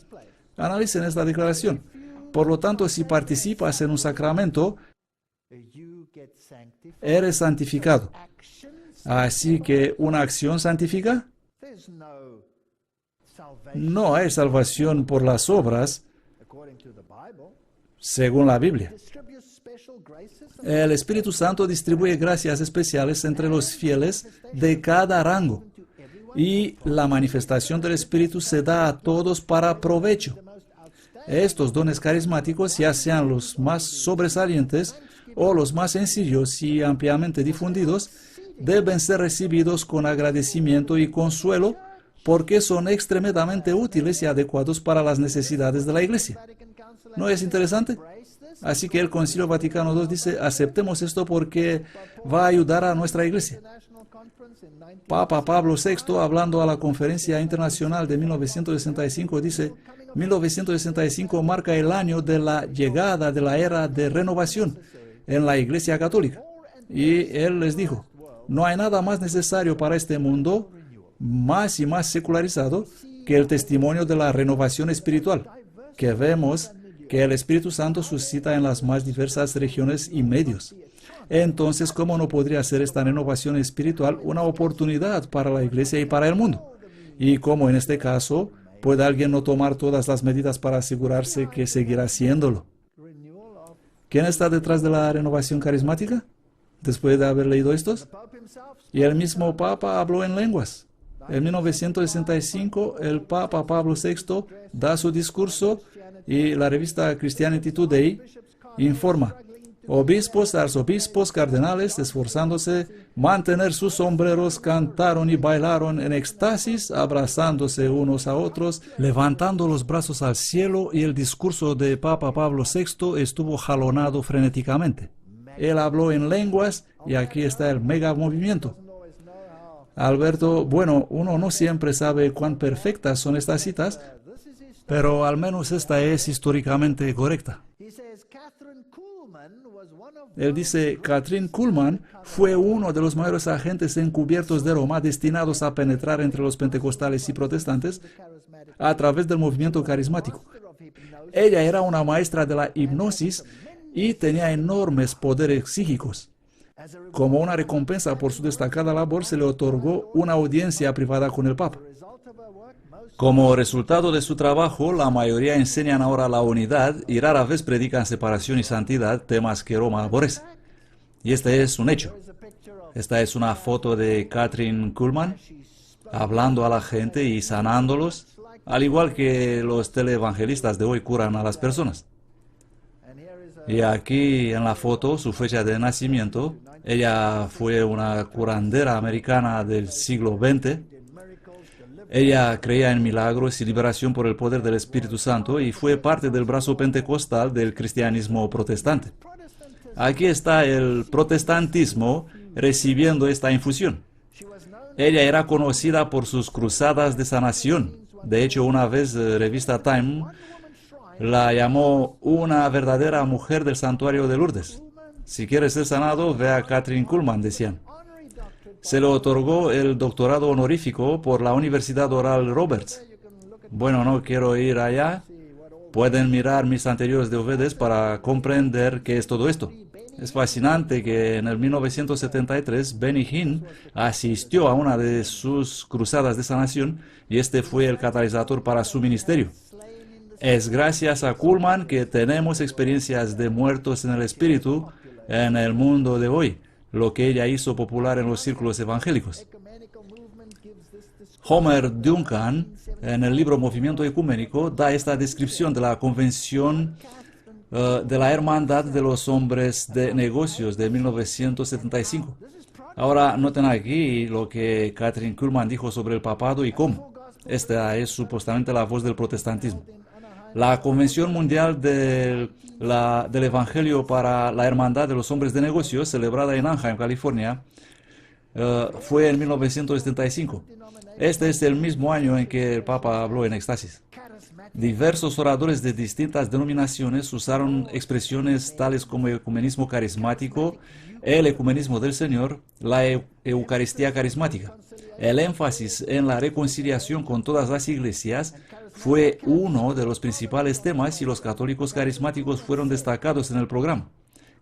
Analicen esta declaración. Por lo tanto, si participas en un sacramento, eres santificado. Así que, ¿una acción santifica? No hay salvación por las obras, según la Biblia. El Espíritu Santo distribuye gracias especiales entre los fieles de cada rango, y la manifestación del Espíritu se da a todos para provecho. Estos dones carismáticos, ya sean los más sobresalientes o los más sencillos y ampliamente difundidos, deben ser recibidos con agradecimiento y consuelo porque son extremadamente útiles y adecuados para las necesidades de la Iglesia. ¿No es interesante? Así que el Concilio Vaticano II dice, aceptemos esto porque va a ayudar a nuestra Iglesia. Papa Pablo VI, hablando a la Conferencia Internacional de 1965, dice, 1965 marca el año de la llegada de la era de renovación en la Iglesia Católica. Y él les dijo, no hay nada más necesario para este mundo, más y más secularizado, que el testimonio de la renovación espiritual, que vemos que el Espíritu Santo suscita en las más diversas regiones y medios. Entonces, ¿cómo no podría ser esta renovación espiritual una oportunidad para la Iglesia y para el mundo? Y cómo en este caso puede alguien no tomar todas las medidas para asegurarse que seguirá haciéndolo. ¿Quién está detrás de la renovación carismática? Después de haber leído estos. Y el mismo Papa habló en lenguas. En 1965, el Papa Pablo VI da su discurso y la revista Christianity Today informa: obispos, arzobispos, cardenales, esforzándose mantener sus sombreros, cantaron y bailaron en éxtasis, abrazándose unos a otros, levantando los brazos al cielo, y el discurso de Papa Pablo VI estuvo jalonado frenéticamente. Él habló en lenguas y aquí está el mega movimiento. Alberto, bueno, uno no siempre sabe cuán perfectas son estas citas, pero al menos esta es históricamente correcta. Él dice: Kathryn Kuhlman fue uno de los mayores agentes encubiertos de Roma destinados a penetrar entre los pentecostales y protestantes a través del movimiento carismático. Ella era una maestra de la hipnosis y tenía enormes poderes psíquicos. Como una recompensa por su destacada labor, se le otorgó una audiencia privada con el Papa. Como resultado de su trabajo, la mayoría enseñan ahora la unidad y rara vez predican separación y santidad, temas que Roma aborrece. Y este es un hecho. Esta es una foto de Kathryn Kuhlman hablando a la gente y sanándolos, al igual que los teleevangelistas de hoy curan a las personas. Y aquí en la foto, su fecha de nacimiento. Ella fue una curandera americana del siglo XX. Ella creía en milagros y liberación por el poder del Espíritu Santo y fue parte del brazo pentecostal del cristianismo protestante. Aquí está el protestantismo recibiendo esta infusión. Ella era conocida por sus cruzadas de sanación. De hecho, una vez revista Time la llamó una verdadera mujer del santuario de Lourdes. Si quieres ser sanado, ve a Kathryn Kuhlman, decían. Se le otorgó el doctorado honorífico por la Universidad Oral Roberts. Bueno, no quiero ir allá. Pueden mirar mis anteriores DVDs para comprender qué es todo esto. Es fascinante que en el 1973 Benny Hinn asistió a una de sus cruzadas de sanación y este fue el catalizador para su ministerio. Es gracias a Kuhlman que tenemos experiencias de muertos en el espíritu en el mundo de hoy, lo que ella hizo popular en los círculos evangélicos. Homer Duncan, en el libro Movimiento Ecuménico, da esta descripción de la convención de la Hermandad de los Hombres de Negocios de 1975. Ahora noten aquí lo que Kathryn Kuhlman dijo sobre el papado y cómo. Esta es supuestamente la voz del protestantismo. La Convención Mundial del Evangelio para la Hermandad de los Hombres de Negocios, celebrada en Anaheim, California, fue en 1975. Este es el mismo año en que el Papa habló en éxtasis. Diversos oradores de distintas denominaciones usaron expresiones tales como ecumenismo carismático, el ecumenismo del Señor, la Eucaristía carismática. El énfasis en la reconciliación con todas las iglesias fue uno de los principales temas y los católicos carismáticos fueron destacados en el programa.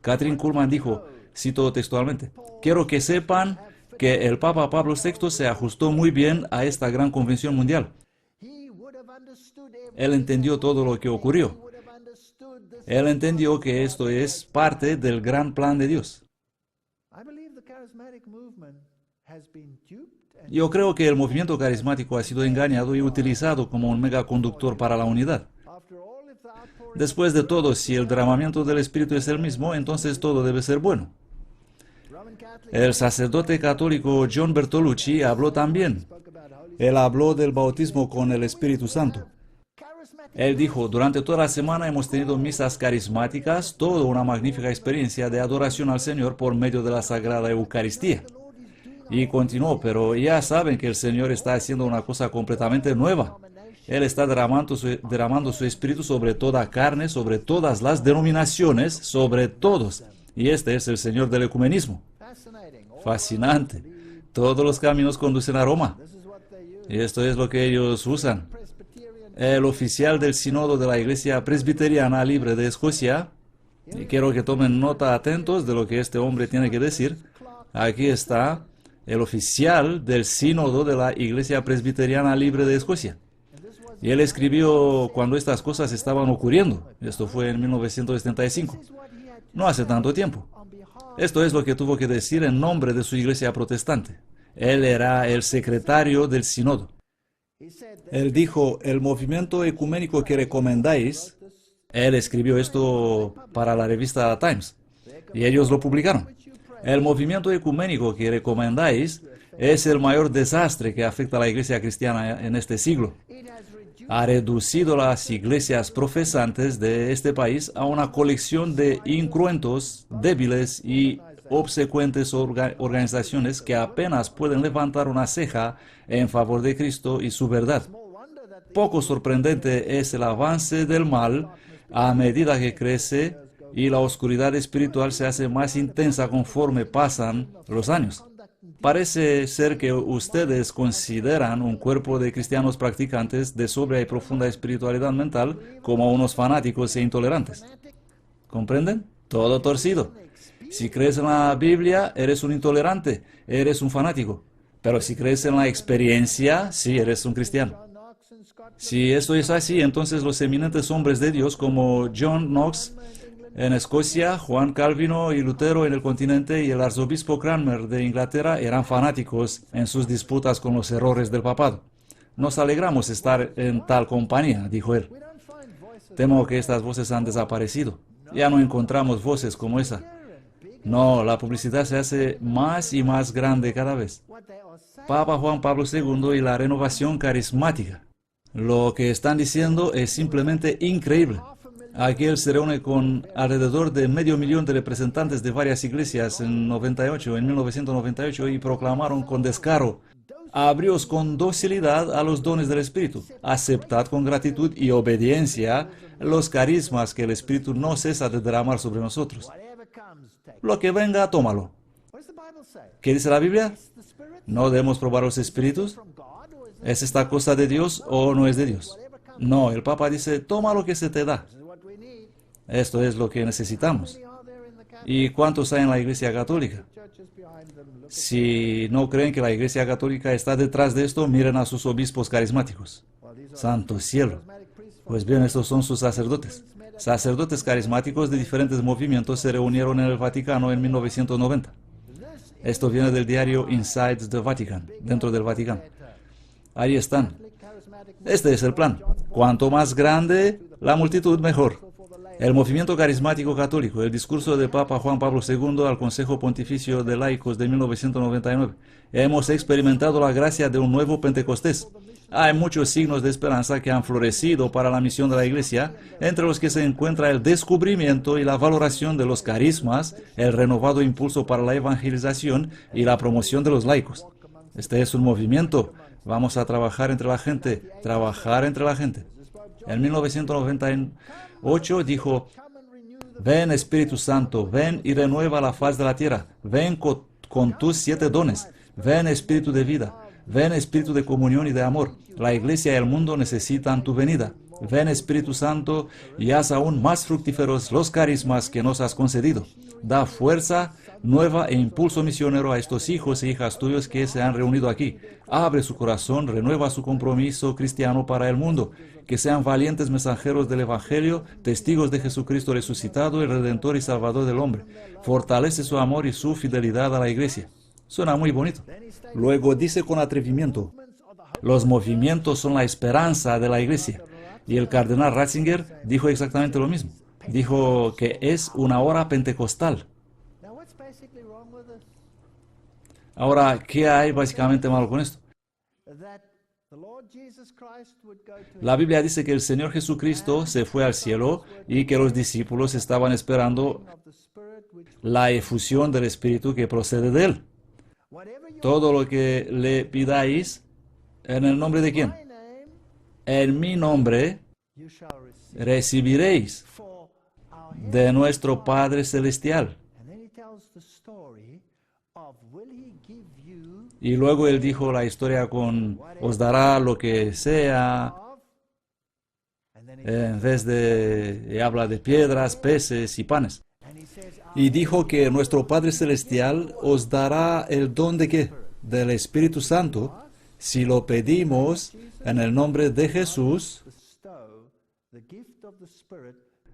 Kathryn Kuhlman dijo, cito textualmente: quiero que sepan que el Papa Pablo VI se ajustó muy bien a esta gran convención mundial. Él entendió todo lo que ocurrió. Él entendió que esto es parte del gran plan de Dios. Yo creo que el movimiento carismático ha sido engañado y utilizado como un megaconductor para la unidad. Después de todo, si el derramamiento del Espíritu es el mismo, entonces todo debe ser bueno. El sacerdote católico John Bertolucci habló también. Él habló del bautismo con el Espíritu Santo. Él dijo, durante toda la semana hemos tenido misas carismáticas, toda una magnífica experiencia de adoración al Señor por medio de la Sagrada Eucaristía. Y continuó, pero ya saben que el Señor está haciendo una cosa completamente nueva. Él está derramando su Espíritu sobre toda carne, sobre todas las denominaciones, sobre todos. Y este es el Señor del ecumenismo. Fascinante. Todos los caminos conducen a Roma. Y esto es lo que ellos usan. El oficial del sínodo de la Iglesia Presbiteriana Libre de Escocia, y quiero que tomen nota atentos de lo que este hombre tiene que decir. Aquí está el oficial del sínodo de la Iglesia Presbiteriana Libre de Escocia. Y él escribió cuando estas cosas estaban ocurriendo. Esto fue en 1975. No hace tanto tiempo. Esto es lo que tuvo que decir en nombre de su iglesia protestante. Él era el secretario del sínodo. Él dijo, el movimiento ecuménico que recomendáis, él escribió esto para la revista Times, y ellos lo publicaron. El movimiento ecuménico que recomendáis es el mayor desastre que afecta a la iglesia cristiana en este siglo. Ha reducido las iglesias profesantes de este país a una colección de incruentos, débiles y obsecuentes organizaciones que apenas pueden levantar una ceja en favor de Cristo y su verdad. Poco sorprendente es el avance del mal a medida que crece y la oscuridad espiritual se hace más intensa conforme pasan los años. Parece ser que ustedes consideran un cuerpo de cristianos practicantes de sobria y profunda espiritualidad mental como unos fanáticos e intolerantes. ¿Comprenden? Todo torcido. Si crees en la Biblia, eres un intolerante, eres un fanático. Pero si crees en la experiencia, sí, eres un cristiano. Si esto es así, entonces los eminentes hombres de Dios como John Knox en Escocia, Juan Calvino y Lutero en el continente y el arzobispo Cranmer de Inglaterra eran fanáticos en sus disputas con los errores del papado. Nos alegramos estar en tal compañía, dijo él. Temo que estas voces han desaparecido. Ya no encontramos voces como esa. No, la publicidad se hace más y más grande cada vez. Papa Juan Pablo II y la renovación carismática. Lo que están diciendo es simplemente increíble. Aquí él se reúne con alrededor de 500.000 de representantes de varias iglesias en 1998 y proclamaron con descaro: abríos con docilidad a los dones del Espíritu, aceptad con gratitud y obediencia los carismas que el Espíritu no cesa de derramar sobre nosotros. Lo que venga, tómalo. ¿Qué dice la Biblia? ¿No debemos probar los espíritus? ¿Es esta cosa de Dios o no es de Dios? No, el Papa dice, toma lo que se te da. Esto es lo que necesitamos. ¿Y cuántos hay en la Iglesia Católica? Si no creen que la Iglesia Católica está detrás de esto, miren a sus obispos carismáticos. Santo cielo. Pues bien, estos son sus sacerdotes. Sacerdotes carismáticos de diferentes movimientos se reunieron en el Vaticano en 1990. Esto viene del diario Inside the Vatican, dentro del Vaticano. Ahí están. Este es el plan. Cuanto más grande la multitud, mejor. El movimiento carismático católico, el discurso de Papa Juan Pablo II al Consejo Pontificio de Laicos de 1999. Hemos experimentado la gracia de un nuevo Pentecostés. Hay muchos signos de esperanza que han florecido para la misión de la Iglesia, entre los que se encuentra el descubrimiento y la valoración de los carismas, el renovado impulso para la evangelización y la promoción de los laicos. Este es un movimiento. Vamos a trabajar entre la gente, trabajar entre la gente. En 1998 dijo, ven Espíritu Santo, ven y renueva la faz de la tierra, ven con tus 7 dones, ven Espíritu de vida, ven Espíritu de comunión y de amor. La Iglesia y el mundo necesitan tu venida. Ven Espíritu Santo y haz aún más fructíferos los carismas que nos has concedido. Da fuerza nueva e impulso misionero a estos hijos e hijas tuyos que se han reunido aquí. Abre su corazón, renueva su compromiso cristiano para el mundo. Que sean valientes mensajeros del Evangelio, testigos de Jesucristo resucitado, el Redentor y Salvador del hombre. Fortalece su amor y su fidelidad a la Iglesia. Suena muy bonito. Luego dice con atrevimiento, los movimientos son la esperanza de la Iglesia. Y el cardenal Ratzinger dijo exactamente lo mismo. Dijo que es una hora pentecostal. Ahora, ¿qué hay básicamente malo con esto? La Biblia dice que el Señor Jesucristo se fue al cielo y que los discípulos estaban esperando la efusión del Espíritu que procede de Él. Todo lo que le pidáis, ¿en el nombre de quién? En mi nombre recibiréis de nuestro Padre Celestial. Y luego él dijo la historia con, os dará lo que sea, en vez de, habla de piedras, peces y panes. Y dijo que nuestro Padre Celestial os dará el don de ¿qué? Del Espíritu Santo, si lo pedimos en el nombre de Jesús.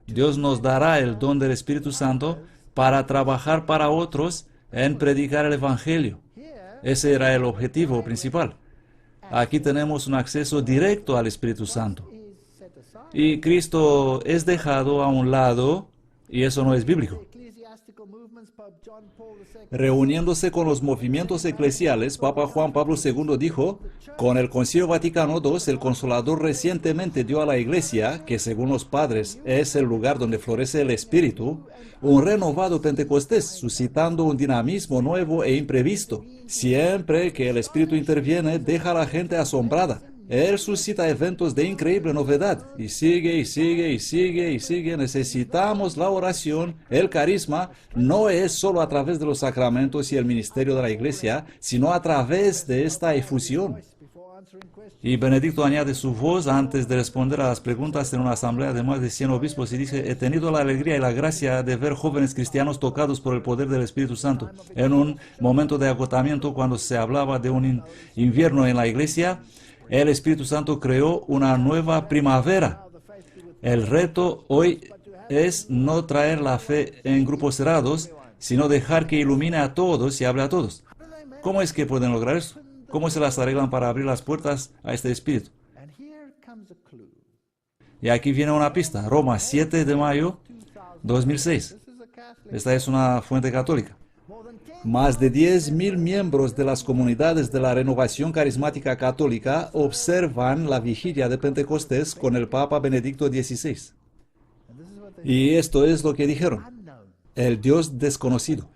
Dios nos dará el don del Espíritu Santo para trabajar para otros en predicar el Evangelio. Ese era el objetivo principal. Aquí tenemos un acceso directo al Espíritu Santo. Y Cristo es dejado a un lado, y eso no es bíblico. Reuniéndose con los movimientos eclesiales, Papa Juan Pablo II dijo: con el Concilio Vaticano II, el Consolador recientemente dio a la Iglesia, que según los padres es el lugar donde florece el Espíritu, un renovado Pentecostés, suscitando un dinamismo nuevo e imprevisto. Siempre que el Espíritu interviene, deja a la gente asombrada. Él suscita eventos de increíble novedad, y sigue, y sigue, y sigue, y sigue. Necesitamos la oración. El carisma no es solo a través de los sacramentos y el ministerio de la Iglesia, sino a través de esta efusión. Y Benedicto añade su voz antes de responder a las preguntas en una asamblea de más de 100 obispos y dice: he tenido la alegría y la gracia de ver jóvenes cristianos tocados por el poder del Espíritu Santo. En un momento de agotamiento, cuando se hablaba de un invierno en la Iglesia, el Espíritu Santo creó una nueva primavera. El reto hoy es no traer la fe en grupos cerrados, sino dejar que ilumine a todos y hable a todos. ¿Cómo es que pueden lograr eso? ¿Cómo se las arreglan para abrir las puertas a este Espíritu? Y aquí viene una pista. Roma, 7 de mayo 2006. Esta es una fuente católica. Más de 10.000 miembros de las comunidades de la Renovación Carismática Católica observan la vigilia de Pentecostés con el Papa Benedicto XVI. Y esto es lo que dijeron: el Dios desconocido.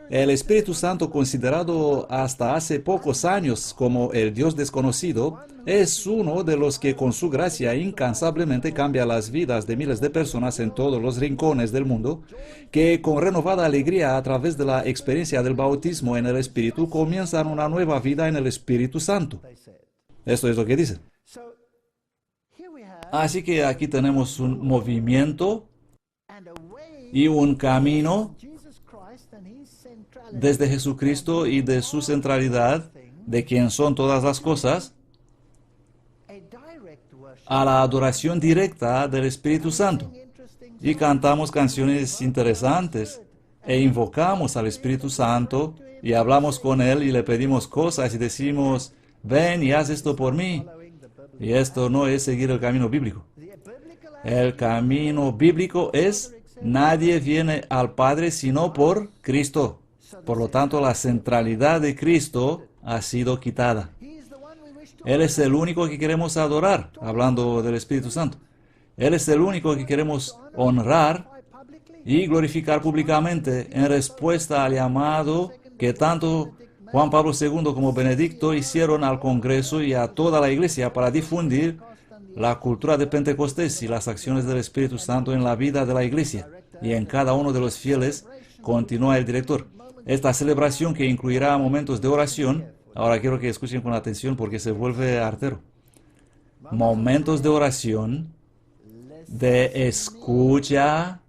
El Espíritu Santo, considerado hasta hace pocos años como el Dios desconocido, es uno de los que con su gracia incansablemente cambia las vidas de miles de personas en todos los rincones del mundo, que con renovada alegría a través de la experiencia del bautismo en el Espíritu comienzan una nueva vida en el Espíritu Santo. Esto es lo que dice. Así que aquí tenemos un movimiento y un camino desde Jesucristo y de su centralidad, de quien son todas las cosas, a la adoración directa del Espíritu Santo. Y cantamos canciones interesantes, e invocamos al Espíritu Santo, y hablamos con Él, y le pedimos cosas, y decimos: ven y haz esto por mí. Y esto no es seguir el camino bíblico. El camino bíblico es: nadie viene al Padre sino por Cristo. Por lo tanto, la centralidad de Cristo ha sido quitada. Él es el único que queremos adorar, hablando del Espíritu Santo. Él es el único que queremos honrar y glorificar públicamente en respuesta al llamado que tanto Juan Pablo II como Benedicto hicieron al Congreso y a toda la Iglesia para difundir la cultura de Pentecostés y las acciones del Espíritu Santo en la vida de la Iglesia y en cada uno de los fieles. Continúa el director. Esta celebración, que incluirá momentos de oración, ahora quiero que escuchen con atención porque se vuelve artero. Momentos de oración, de escucha,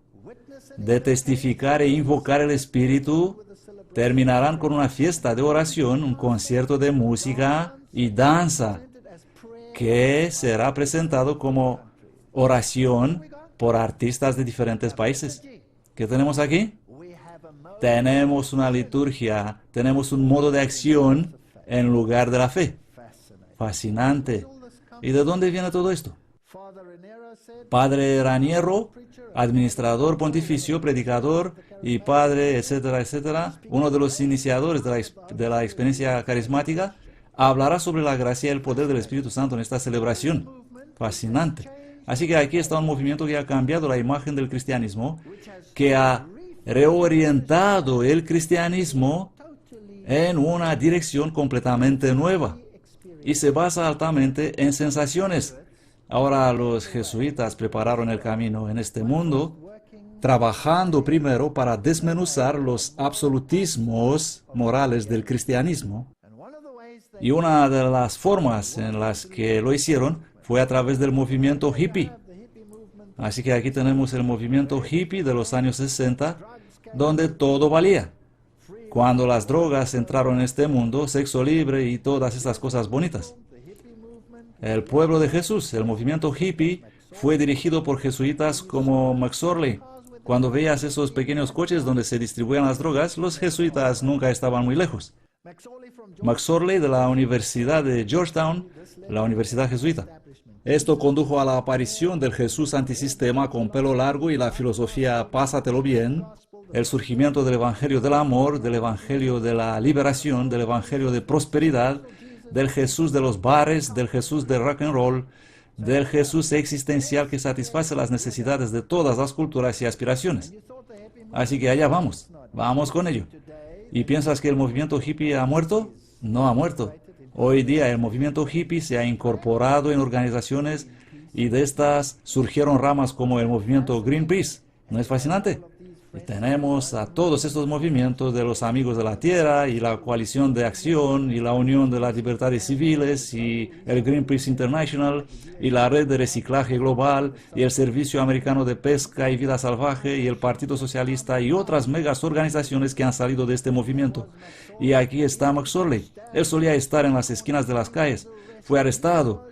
de testificar e invocar el Espíritu, terminarán con una fiesta de oración, un concierto de música y danza, que será presentado como oración por artistas de diferentes países. ¿Qué tenemos aquí? Tenemos una liturgia, tenemos un modo de acción en lugar de la fe. Fascinante. ¿Y de dónde viene todo esto? Padre Raniero, administrador pontificio, predicador y padre, etcétera, etcétera, uno de los iniciadores de la experiencia carismática, hablará sobre la gracia y el poder del Espíritu Santo en esta celebración. Fascinante. Así que aquí está un movimiento que ha cambiado la imagen del cristianismo, que ha reorientado el cristianismo en una dirección completamente nueva y se basa altamente en sensaciones. Ahora los jesuitas prepararon el camino en este mundo, trabajando primero para desmenuzar los absolutismos morales del cristianismo. Y una de las formas en las que lo hicieron fue a través del movimiento hippie. Así que aquí tenemos el movimiento hippie de los años 60, donde todo valía. Cuando las drogas entraron en este mundo, sexo libre y todas estas cosas bonitas. El pueblo de Jesús, el movimiento hippie, fue dirigido por jesuitas como McSorley. Cuando veías esos pequeños coches donde se distribuían las drogas, los jesuitas nunca estaban muy lejos. McSorley de la Universidad de Georgetown, la Universidad Jesuita. Esto condujo a la aparición del Jesús antisistema con pelo largo y la filosofía pásatelo bien, el surgimiento del Evangelio del amor, del Evangelio de la liberación, del Evangelio de prosperidad, del Jesús de los bares, del Jesús del rock and roll, del Jesús existencial que satisface las necesidades de todas las culturas y aspiraciones. Así que allá vamos, vamos con ello. ¿Y piensas que el movimiento hippie ha muerto? No ha muerto. Hoy día el movimiento hippie se ha incorporado en organizaciones y de estas surgieron ramas como el movimiento Greenpeace. ¿No es fascinante? Y tenemos a todos estos movimientos de los Amigos de la Tierra y la Coalición de Acción y la Unión de las Libertades Civiles y el Greenpeace International y la Red de Reciclaje Global y el Servicio Americano de Pesca y Vida Salvaje y el Partido Socialista y otras megas organizaciones que han salido de este movimiento. Y aquí está McSorley. Él solía estar en las esquinas de las calles. Fue arrestado.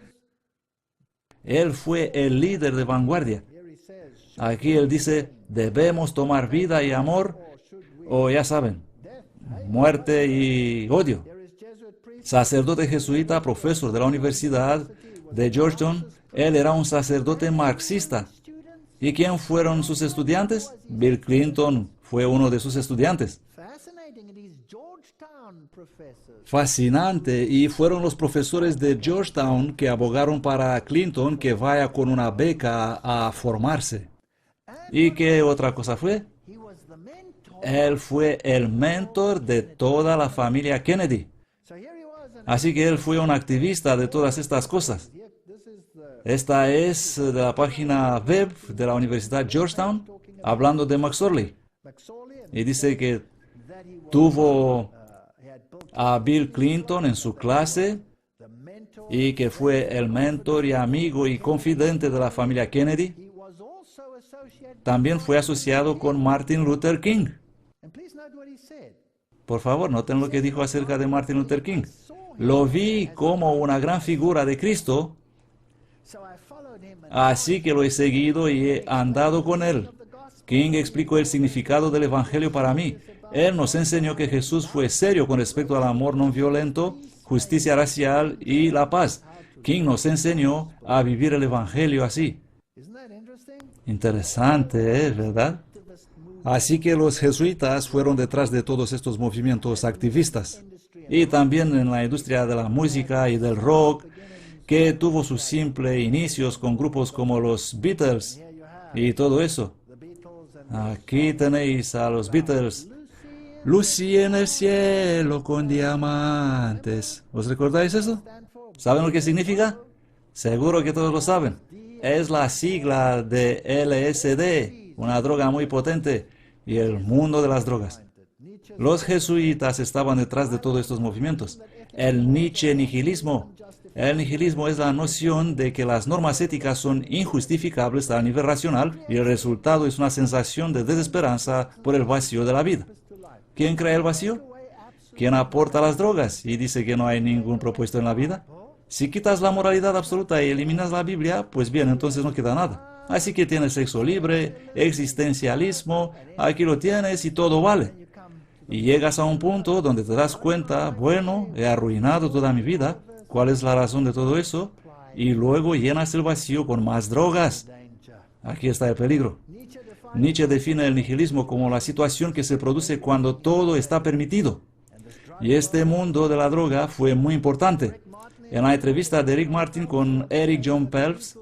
Él fue el líder de vanguardia. Aquí él dice, debemos tomar vida y amor, o ya saben, muerte y odio. Sacerdote jesuita, profesor de la Universidad de Georgetown, él era un sacerdote marxista. ¿Y quién fueron sus estudiantes? Bill Clinton fue uno de sus estudiantes. Fascinante, y fueron los profesores de Georgetown que abogaron para Clinton que vaya con una beca a formarse. ¿Y qué otra cosa fue? Él fue el mentor de toda la familia Kennedy. Así que él fue un activista de todas estas cosas. Esta es de la página web de la Universidad Georgetown, hablando de McSorley. Y dice que tuvo a Bill Clinton en su clase y que fue el mentor y amigo y confidente de la familia Kennedy. También fue asociado con Martin Luther King. Por favor, noten lo que dijo acerca de Martin Luther King. Lo vi como una gran figura de Cristo, así que lo he seguido y he andado con él. King explicó el significado del Evangelio para mí. Él nos enseñó que Jesús fue serio con respecto al amor no violento, justicia racial y la paz. King nos enseñó a vivir el Evangelio así. Interesante, ¿verdad? Así que los jesuitas fueron detrás de todos estos movimientos activistas. Y también en la industria de la música y del rock, que tuvo sus simples inicios con grupos como los Beatles y todo eso. Aquí tenéis a los Beatles. Lucy en el cielo con diamantes. ¿Os recordáis eso? ¿Saben lo que significa? Seguro que todos lo saben. Es la sigla de LSD, una droga muy potente, y el mundo de las drogas. Los jesuitas estaban detrás de todos estos movimientos. El Nietzsche nihilismo. El nihilismo es la noción de que las normas éticas son injustificables a nivel racional y el resultado es una sensación de desesperanza por el vacío de la vida. ¿Quién crea el vacío? ¿Quién aporta las drogas y dice que no hay ningún propósito en la vida? Si quitas la moralidad absoluta y eliminas la Biblia, pues bien, entonces no queda nada. Así que tienes sexo libre, existencialismo, aquí lo tienes y todo vale. Y llegas a un punto donde te das cuenta, bueno, he arruinado toda mi vida, ¿cuál es la razón de todo eso? Y luego llenas el vacío con más drogas. Aquí está el peligro. Nietzsche define el nihilismo como la situación que se produce cuando todo está permitido. Y este mundo de la droga fue muy importante. En la entrevista de Rick Martin con Eric John Phelps,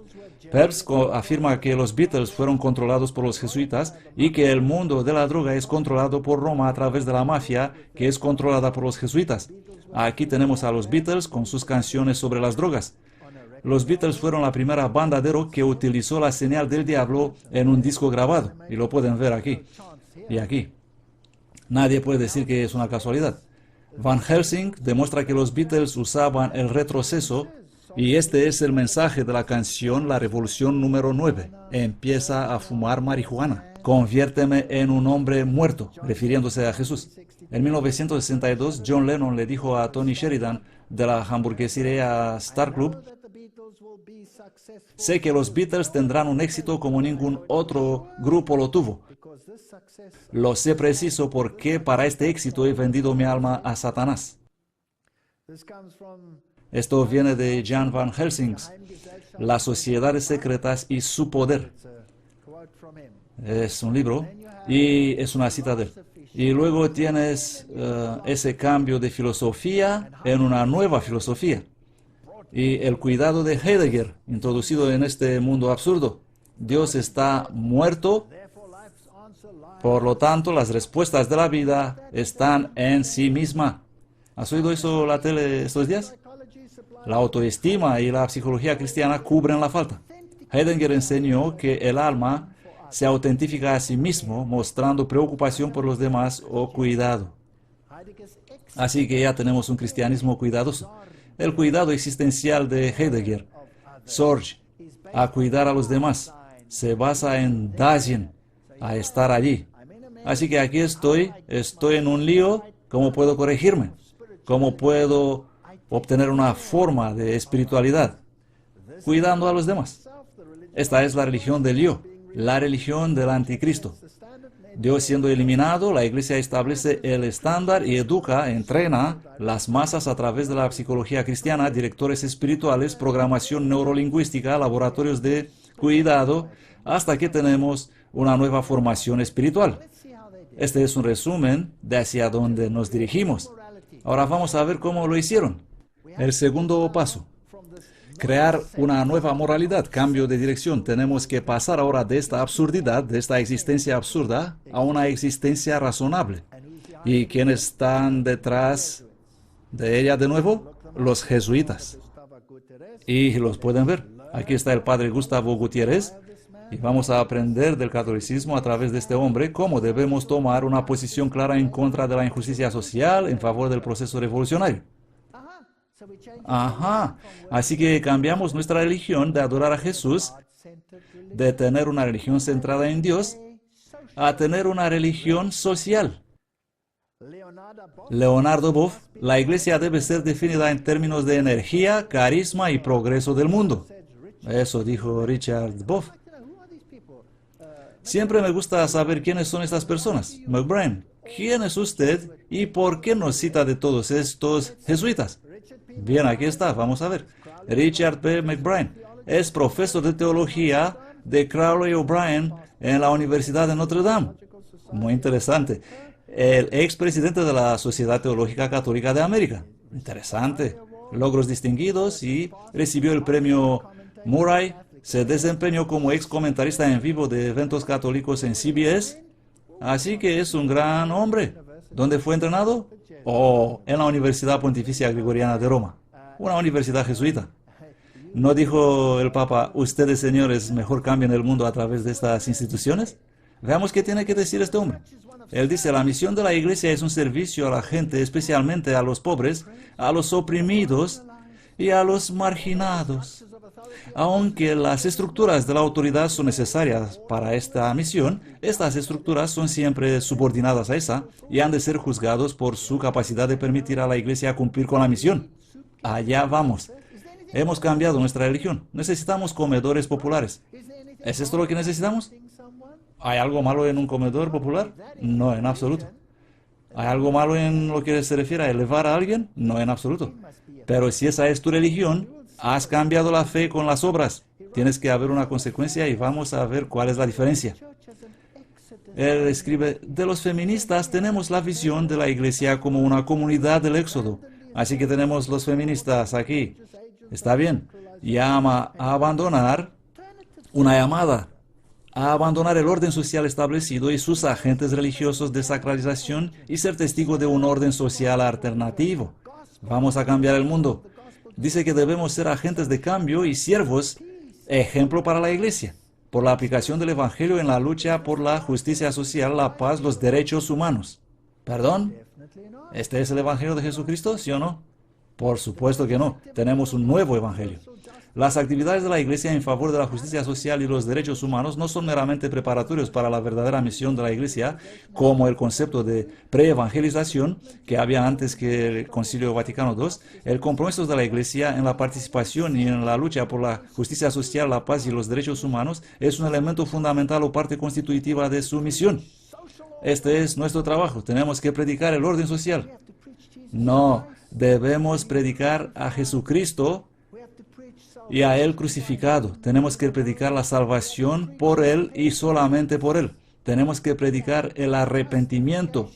Phelps afirma que los Beatles fueron controlados por los jesuitas y que el mundo de la droga es controlado por Roma a través de la mafia, que es controlada por los jesuitas. Aquí tenemos a los Beatles con sus canciones sobre las drogas. Los Beatles fueron la primera banda de rock que utilizó la señal del diablo en un disco grabado, y lo pueden ver aquí y aquí. Nadie puede decir que es una casualidad. Van Helsing demuestra que los Beatles usaban el retroceso, y este es el mensaje de la canción La Revolución número 9. Empieza a fumar marihuana. Conviérteme en un hombre muerto, refiriéndose a Jesús. En 1962, John Lennon le dijo a Tony Sheridan de la hamburguesería Star Club Sé que los Beatles tendrán un éxito como ningún otro grupo lo tuvo. Lo sé preciso porque para este éxito he vendido mi alma a Satanás. Esto viene de Jan Van Helsing, Las sociedades secretas y su poder. Es un libro y es una cita de él. Y luego tienes ese cambio de filosofía en una nueva filosofía. Y el cuidado de Heidegger, introducido en este mundo absurdo. Dios está muerto, por lo tanto las respuestas de la vida están en sí misma. ¿Has oído eso en la tele estos días? La autoestima y la psicología cristiana cubren la falta. Heidegger enseñó que el alma se autentifica a sí mismo, mostrando preocupación por los demás o cuidado. Así que ya tenemos un cristianismo cuidadoso. El cuidado existencial de Heidegger, Sorge, a cuidar a los demás, se basa en Dasein, a estar allí. Así que aquí estoy en un lío. ¿Cómo puedo corregirme? ¿Cómo puedo obtener una forma de espiritualidad? Cuidando a los demás. Esta es la religión del yo, la religión del anticristo. Dios siendo eliminado, la Iglesia establece el estándar y educa, entrena las masas a través de la psicología cristiana, directores espirituales, programación neurolingüística, laboratorios de cuidado, hasta que tenemos una nueva formación espiritual. Este es un resumen de hacia dónde nos dirigimos. Ahora vamos a ver cómo lo hicieron. El segundo paso. Crear una nueva moralidad, cambio de dirección. Tenemos que pasar ahora de esta absurdidad, de esta existencia absurda, a una existencia razonable. ¿Y quiénes están detrás de ella de nuevo? Los jesuitas. Y los pueden ver. Aquí está el padre Gustavo Gutiérrez. Y vamos a aprender del catolicismo a través de este hombre cómo debemos tomar una posición clara en contra de la injusticia social en favor del proceso revolucionario. Ajá, así que cambiamos nuestra religión de adorar a Jesús, de tener una religión centrada en Dios, a tener una religión social. Leonardo Boff, la iglesia debe ser definida en términos de energía, carisma y progreso del mundo. Eso dijo Richard Boff. Siempre me gusta saber quiénes son estas personas. McBride, ¿quién es usted y por qué nos cita de todos estos jesuitas? Bien, aquí está, vamos a ver. Richard P. McBride es profesor de teología de Crowley O'Brien en la Universidad de Notre Dame. Muy interesante. El expresidente de la Sociedad Teológica Católica de América. Interesante. Logros distinguidos y recibió el premio Murray. Se desempeñó como ex comentarista en vivo de eventos católicos en CBS. Así que es un gran hombre. ¿Dónde fue entrenado? Oh, en la Universidad Pontificia Gregoriana de Roma, una universidad jesuita. ¿No dijo el Papa, ustedes señores mejor cambien el mundo a través de estas instituciones? Veamos qué tiene que decir este hombre. Él dice, la misión de la Iglesia es un servicio a la gente, especialmente a los pobres, a los oprimidos y a los marginados. Aunque las estructuras de la autoridad son necesarias para esta misión, estas estructuras son siempre subordinadas a esa y han de ser juzgados por su capacidad de permitir a la Iglesia cumplir con la misión. Allá vamos. Hemos cambiado nuestra religión. Necesitamos comedores populares. ¿Es esto lo que necesitamos? ¿Hay algo malo en un comedor popular? No, en absoluto. ¿Hay algo malo en lo que se refiere a elevar a alguien? No, en absoluto. Pero si esa es tu religión, has cambiado la fe con las obras. Tienes que haber una consecuencia y vamos a ver cuál es la diferencia. Él escribe, de los feministas tenemos la visión de la Iglesia como una comunidad del Éxodo. Así que tenemos los feministas aquí. Está bien. Llama a abandonar una llamada a abandonar el orden social establecido y sus agentes religiosos de sacralización y ser testigo de un orden social alternativo. Vamos a cambiar el mundo. Dice que debemos ser agentes de cambio y siervos, ejemplo para la Iglesia, por la aplicación del Evangelio en la lucha por la justicia social, la paz, los derechos humanos. ¿Perdón? ¿Este es el Evangelio de Jesucristo, sí o no? Por supuesto que no. Tenemos un nuevo Evangelio. Las actividades de la Iglesia en favor de la justicia social y los derechos humanos no son meramente preparatorios para la verdadera misión de la Iglesia, como el concepto de preevangelización que había antes que el Concilio Vaticano II. El compromiso de la Iglesia en la participación y en la lucha por la justicia social, la paz y los derechos humanos es un elemento fundamental o parte constitutiva de su misión. Este es nuestro trabajo. Tenemos que predicar el orden social. No, debemos predicar a Jesucristo y a Él crucificado. Tenemos que predicar la salvación por Él y solamente por Él. Tenemos que predicar el arrepentimiento.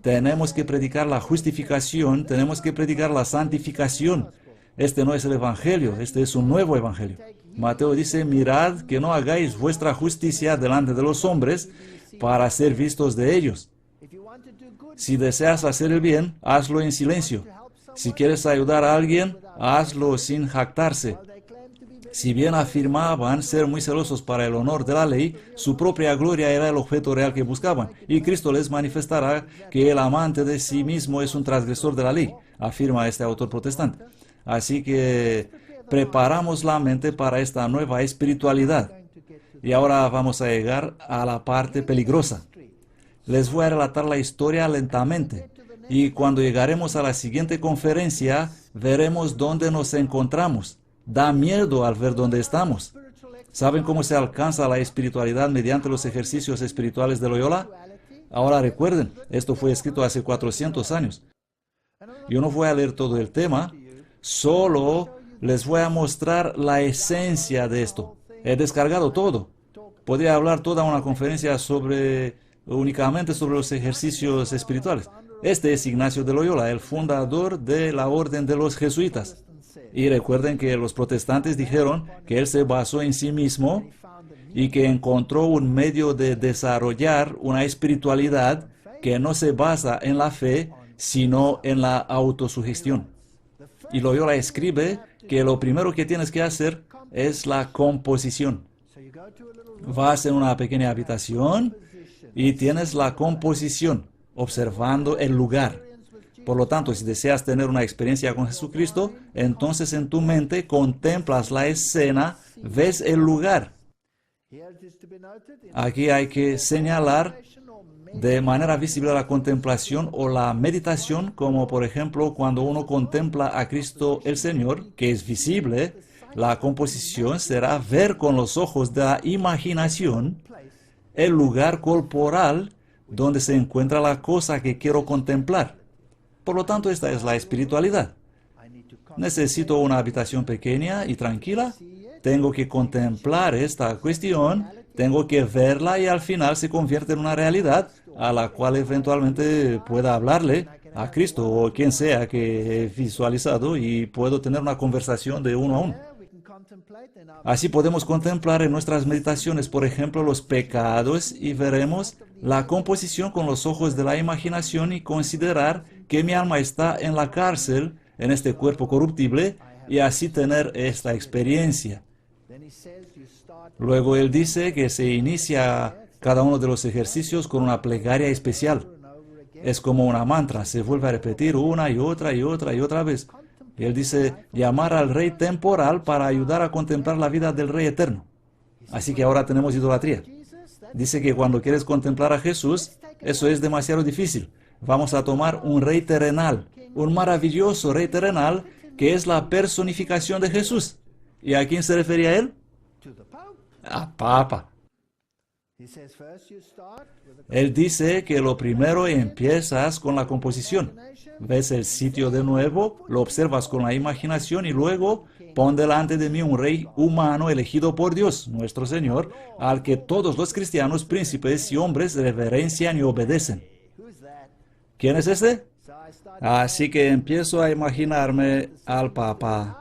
Tenemos que predicar la justificación. Tenemos que predicar la santificación. Este no es el Evangelio, este es un nuevo Evangelio. Mateo dice, mirad que no hagáis vuestra justicia delante de los hombres para ser vistos de ellos. Si deseas hacer el bien, hazlo en silencio. Si quieres ayudar a alguien, hazlo sin jactarse. Si bien afirmaban ser muy celosos para el honor de la ley, su propia gloria era el objeto real que buscaban, y Cristo les manifestará que el amante de sí mismo es un transgresor de la ley, afirma este autor protestante. Así que preparamos la mente para esta nueva espiritualidad. Y ahora vamos a llegar a la parte peligrosa. Les voy a relatar la historia lentamente, y cuando llegaremos a la siguiente conferencia, veremos dónde nos encontramos. Da miedo al ver dónde estamos. ¿Saben cómo se alcanza la espiritualidad mediante los ejercicios espirituales de Loyola? Ahora recuerden, esto fue escrito hace 400 años. Yo no voy a leer todo el tema, solo les voy a mostrar la esencia de esto. He descargado todo. Podría hablar toda una conferencia únicamente sobre los ejercicios espirituales. Este es Ignacio de Loyola, el fundador de la orden de los jesuitas. Y recuerden que los protestantes dijeron que él se basó en sí mismo y que encontró un medio de desarrollar una espiritualidad que no se basa en la fe, sino en la autosugestión. Y Loyola escribe que lo primero que tienes que hacer es la composición. Vas en una pequeña habitación y tienes la composición, observando el lugar. Por lo tanto, si deseas tener una experiencia con Jesucristo, entonces en tu mente contemplas la escena, ves el lugar. Aquí hay que señalar de manera visible la contemplación o la meditación, como por ejemplo cuando uno contempla a Cristo el Señor, que es visible. La composición será ver con los ojos de la imaginación el lugar corporal donde se encuentra la cosa que quiero contemplar. Por lo tanto, esta es la espiritualidad. Necesito una habitación pequeña y tranquila. Tengo que contemplar esta cuestión, tengo que verla y al final se convierte en una realidad a la cual eventualmente pueda hablarle a Cristo o quien sea que he visualizado y puedo tener una conversación de uno a uno. Así podemos contemplar en nuestras meditaciones, por ejemplo, los pecados y veremos la composición con los ojos de la imaginación y considerar que mi alma está en la cárcel, en este cuerpo corruptible, y así tener esta experiencia. Luego él dice que se inicia cada uno de los ejercicios con una plegaria especial. Es como una mantra, se vuelve a repetir una y otra y otra y otra vez. Él dice, llamar al rey temporal para ayudar a contemplar la vida del rey eterno. Así que ahora tenemos idolatría. Dice que cuando quieres contemplar a Jesús, eso es demasiado difícil. Vamos a tomar un rey terrenal, un maravilloso rey terrenal que es la personificación de Jesús. ¿Y a quién se refería él? A Papa. Él dice que lo primero empiezas con la composición. Ves el sitio de nuevo, lo observas con la imaginación y luego pon delante de mí un rey humano elegido por Dios, nuestro Señor, al que todos los cristianos, príncipes y hombres reverencian y obedecen. ¿Quién es este? Así que empiezo a imaginarme al Papa.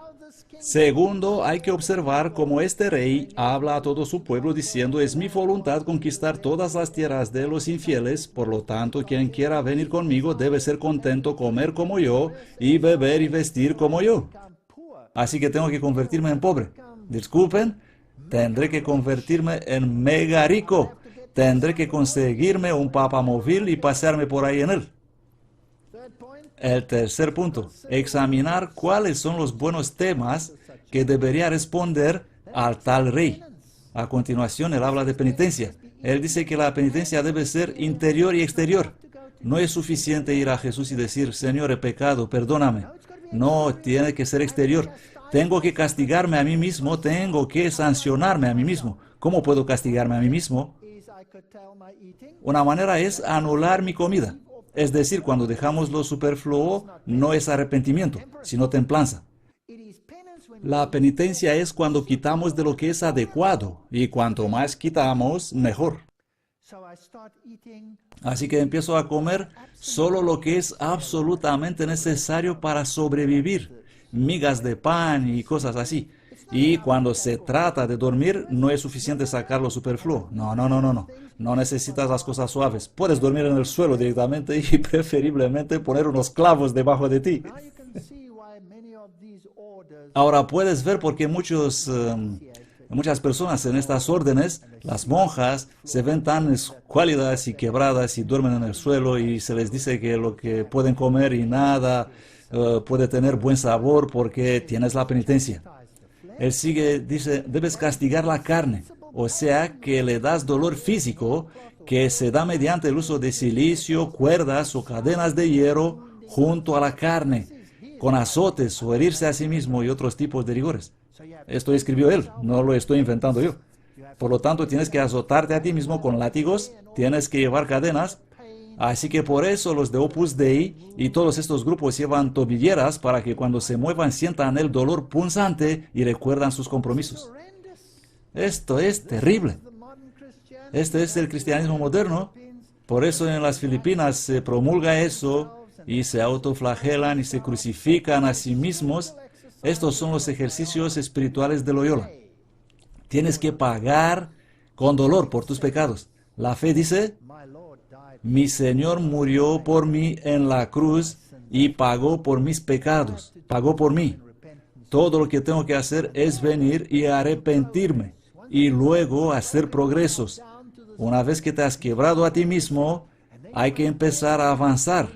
Segundo, hay que observar cómo este rey habla a todo su pueblo diciendo, es mi voluntad conquistar todas las tierras de los infieles, por lo tanto, quien quiera venir conmigo debe ser contento, comer como yo, y beber y vestir como yo. Así que tengo que convertirme en pobre. Disculpen, tendré que convertirme en mega rico. Tendré que conseguirme un papamóvil y pasearme por ahí en él. El tercer punto, examinar cuáles son los buenos temas que debería responder al tal rey. A continuación, él habla de penitencia. Él dice que la penitencia debe ser interior y exterior. No es suficiente ir a Jesús y decir, Señor, he pecado, perdóname. No, tiene que ser exterior. Tengo que castigarme a mí mismo, tengo que sancionarme a mí mismo. ¿Cómo puedo castigarme a mí mismo? Una manera es anular mi comida. Es decir, cuando dejamos lo superfluo, no es arrepentimiento, sino templanza. La penitencia es cuando quitamos de lo que es adecuado, y cuanto más quitamos, mejor. Así que empiezo a comer solo lo que es absolutamente necesario para sobrevivir, migas de pan y cosas así. Y cuando se trata de dormir, no es suficiente sacar lo superfluo. No. No necesitas las cosas suaves. Puedes dormir en el suelo directamente y preferiblemente poner unos clavos debajo de ti. Ahora puedes ver por qué muchas personas en estas órdenes, las monjas, se ven tan escuálidas y quebradas y duermen en el suelo y se les dice que lo que pueden comer y nada puede tener buen sabor porque tienes la penitencia. Él sigue, dice, debes castigar la carne, o sea que le das dolor físico que se da mediante el uso de silicio, cuerdas o cadenas de hierro junto a la carne, con azotes o herirse a sí mismo y otros tipos de rigores. Esto escribió él, no lo estoy inventando yo. Por lo tanto, tienes que azotarte a ti mismo con látigos, tienes que llevar cadenas. Así que por eso los de Opus Dei y todos estos grupos llevan tobilleras para que cuando se muevan sientan el dolor punzante y recuerdan sus compromisos. Esto es terrible. Este es el cristianismo moderno. Por eso en las Filipinas se promulga eso y se autoflagelan y se crucifican a sí mismos. Estos son los ejercicios espirituales de Loyola. Tienes que pagar con dolor por tus pecados. La fe dice, mi Señor murió por mí en la cruz y pagó por mis pecados, pagó por mí. Todo lo que tengo que hacer es venir y arrepentirme y luego hacer progresos. Una vez que te has quebrado a ti mismo, hay que empezar a avanzar.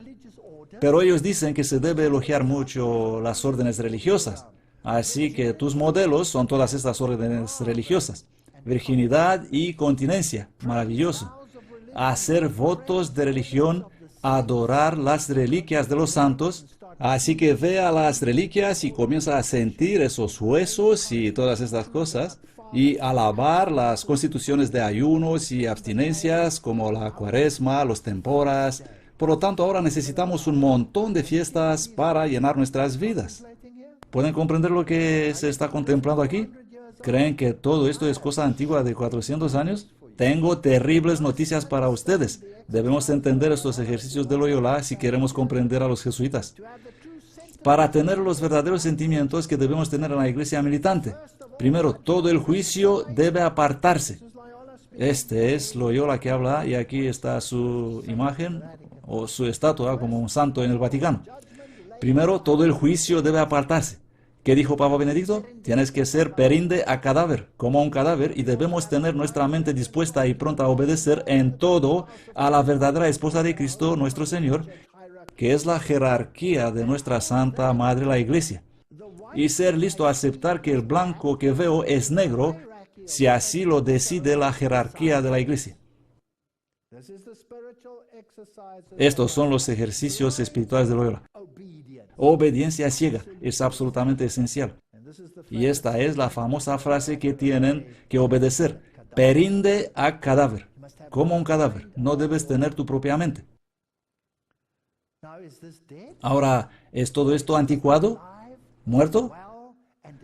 Pero ellos dicen que se debe elogiar mucho las órdenes religiosas. Así que tus modelos son todas estas órdenes religiosas. Virginidad y continencia. Maravilloso. Hacer votos de religión, adorar las reliquias de los santos. Así que ve a las reliquias y comienza a sentir esos huesos y todas estas cosas. Y alabar las constituciones de ayunos y abstinencias como la cuaresma, los temporas. Por lo tanto, ahora necesitamos un montón de fiestas para llenar nuestras vidas. ¿Pueden comprender lo que se está contemplando aquí? ¿Creen que todo esto es cosa antigua de 400 años? Tengo terribles noticias para ustedes. Debemos entender estos ejercicios de Loyola si queremos comprender a los jesuitas. Para tener los verdaderos sentimientos que debemos tener en la iglesia militante. Primero, todo el juicio debe apartarse. Este es Loyola que habla y aquí está su imagen o su estatua como un santo en el Vaticano. Primero, todo el juicio debe apartarse. ¿Qué dijo Papa Benedicto? Tienes que ser perinde a cadáver, como un cadáver, y debemos tener nuestra mente dispuesta y pronta a obedecer en todo a la verdadera esposa de Cristo, nuestro Señor, que es la jerarquía de nuestra Santa Madre la Iglesia. Y ser listo a aceptar que el blanco que veo es negro, si así lo decide la jerarquía de la Iglesia. Estos son los ejercicios espirituales de Loyola. Obediencia ciega es absolutamente esencial. Y esta es la famosa frase que tienen que obedecer. Perinde a cadáver. Como un cadáver. No debes tener tu propia mente. Ahora, ¿es todo esto anticuado? ¿Muerto?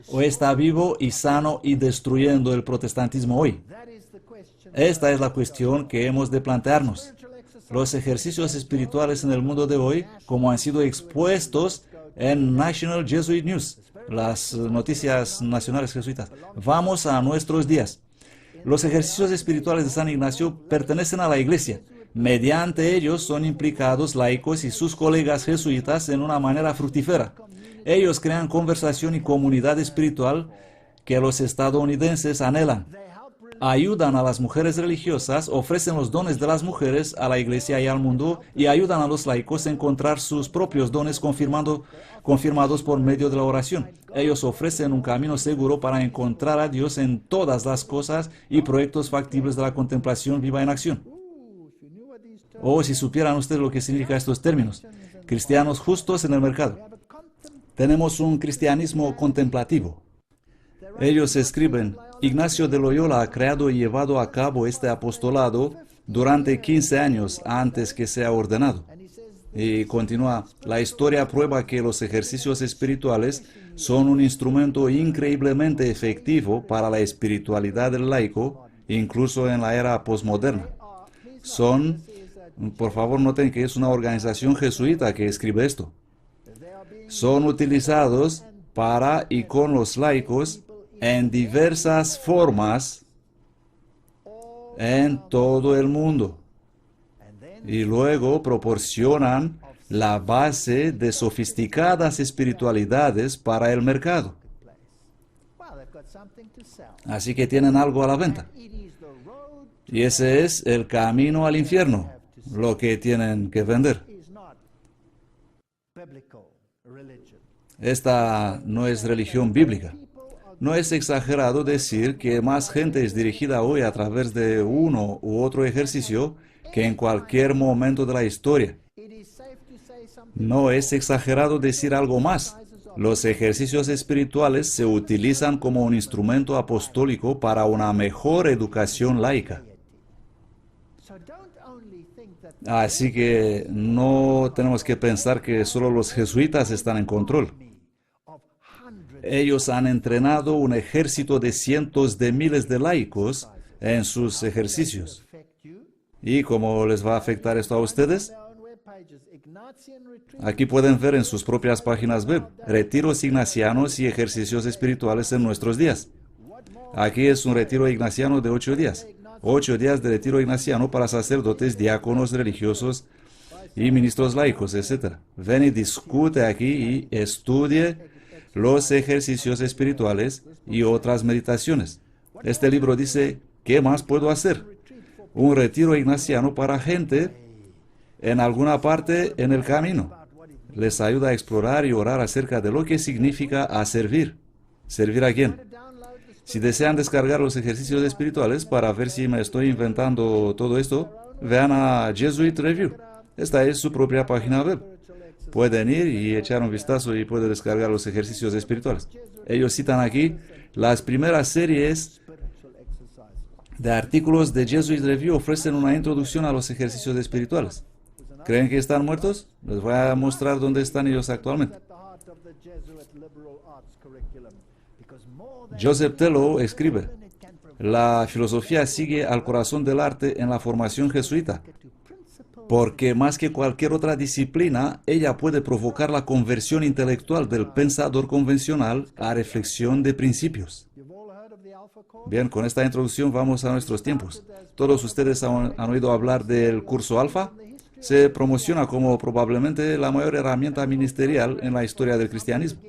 ¿O está vivo y sano y destruyendo el protestantismo hoy? Esta es la cuestión que hemos de plantearnos. Los ejercicios espirituales en el mundo de hoy, como han sido expuestos en National Jesuit News, las noticias nacionales jesuitas. Vamos a nuestros días. Los ejercicios espirituales de San Ignacio pertenecen a la Iglesia. Mediante ellos son implicados laicos y sus colegas jesuitas en una manera fructífera. Ellos crean conversación y comunidad espiritual que los estadounidenses anhelan. ayudan a las mujeres religiosas, ofrecen los dones de las mujeres a la iglesia y al mundo y ayudan a los laicos a encontrar sus propios dones confirmados por medio de la oración. Ellos ofrecen un camino seguro para encontrar a Dios en todas las cosas y proyectos factibles de la contemplación viva en acción. Oh, si supieran ustedes lo que significan estos términos. Cristianos justos en el mercado. Tenemos un cristianismo contemplativo. Ellos escriben: Ignacio de Loyola ha creado y llevado a cabo este apostolado durante 15 años antes que sea ordenado. Y continúa: la historia prueba que los ejercicios espirituales son un instrumento increíblemente efectivo para la espiritualidad del laico, incluso en la era posmoderna. Por favor noten que es una organización jesuita que escribe esto. Son utilizados para y con los laicos en diversas formas en todo el mundo. Y luego proporcionan la base de sofisticadas espiritualidades para el mercado. Así que tienen algo a la venta. Y ese es el camino al infierno, lo que tienen que vender. Esta no es religión bíblica. No es exagerado decir que más gente es dirigida hoy a través de uno u otro ejercicio que en cualquier momento de la historia. No es exagerado decir algo más. Los ejercicios espirituales se utilizan como un instrumento apostólico para una mejor educación laica. Así que no tenemos que pensar que solo los jesuitas están en control. Ellos han entrenado un ejército de cientos de miles de laicos en sus ejercicios. ¿Y cómo les va a afectar esto a ustedes? Aquí pueden ver en sus propias páginas web retiros ignacianos y ejercicios espirituales en nuestros días. Aquí es un retiro ignaciano de 8 días. 8 días de retiro ignaciano para sacerdotes, diáconos, religiosos y ministros laicos, etc. Ven y discute aquí y estudie los ejercicios espirituales y otras meditaciones. Este libro dice: ¿qué más puedo hacer? Un retiro ignaciano para gente en alguna parte en el camino. Les ayuda a explorar y orar acerca de lo que significa a servir. ¿Servir a quién? Si desean descargar los ejercicios espirituales para ver si me estoy inventando todo esto, vean a Jesuit Review. Esta es su propia página web. Pueden ir y echar un vistazo y pueden descargar los ejercicios espirituales. Ellos citan aquí las primeras series de artículos de Jesuit Review ofrecen una introducción a los ejercicios espirituales. ¿Creen que están muertos? Les voy a mostrar dónde están ellos actualmente. Joseph Tello escribe: la filosofía sigue al corazón del arte en la formación jesuita, porque más que cualquier otra disciplina, ella puede provocar la conversión intelectual del pensador convencional a reflexión de principios. Bien, con esta introducción vamos a nuestros tiempos. ¿Todos ustedes han oído hablar del curso Alfa? Se promociona como probablemente la mayor herramienta ministerial en la historia del cristianismo.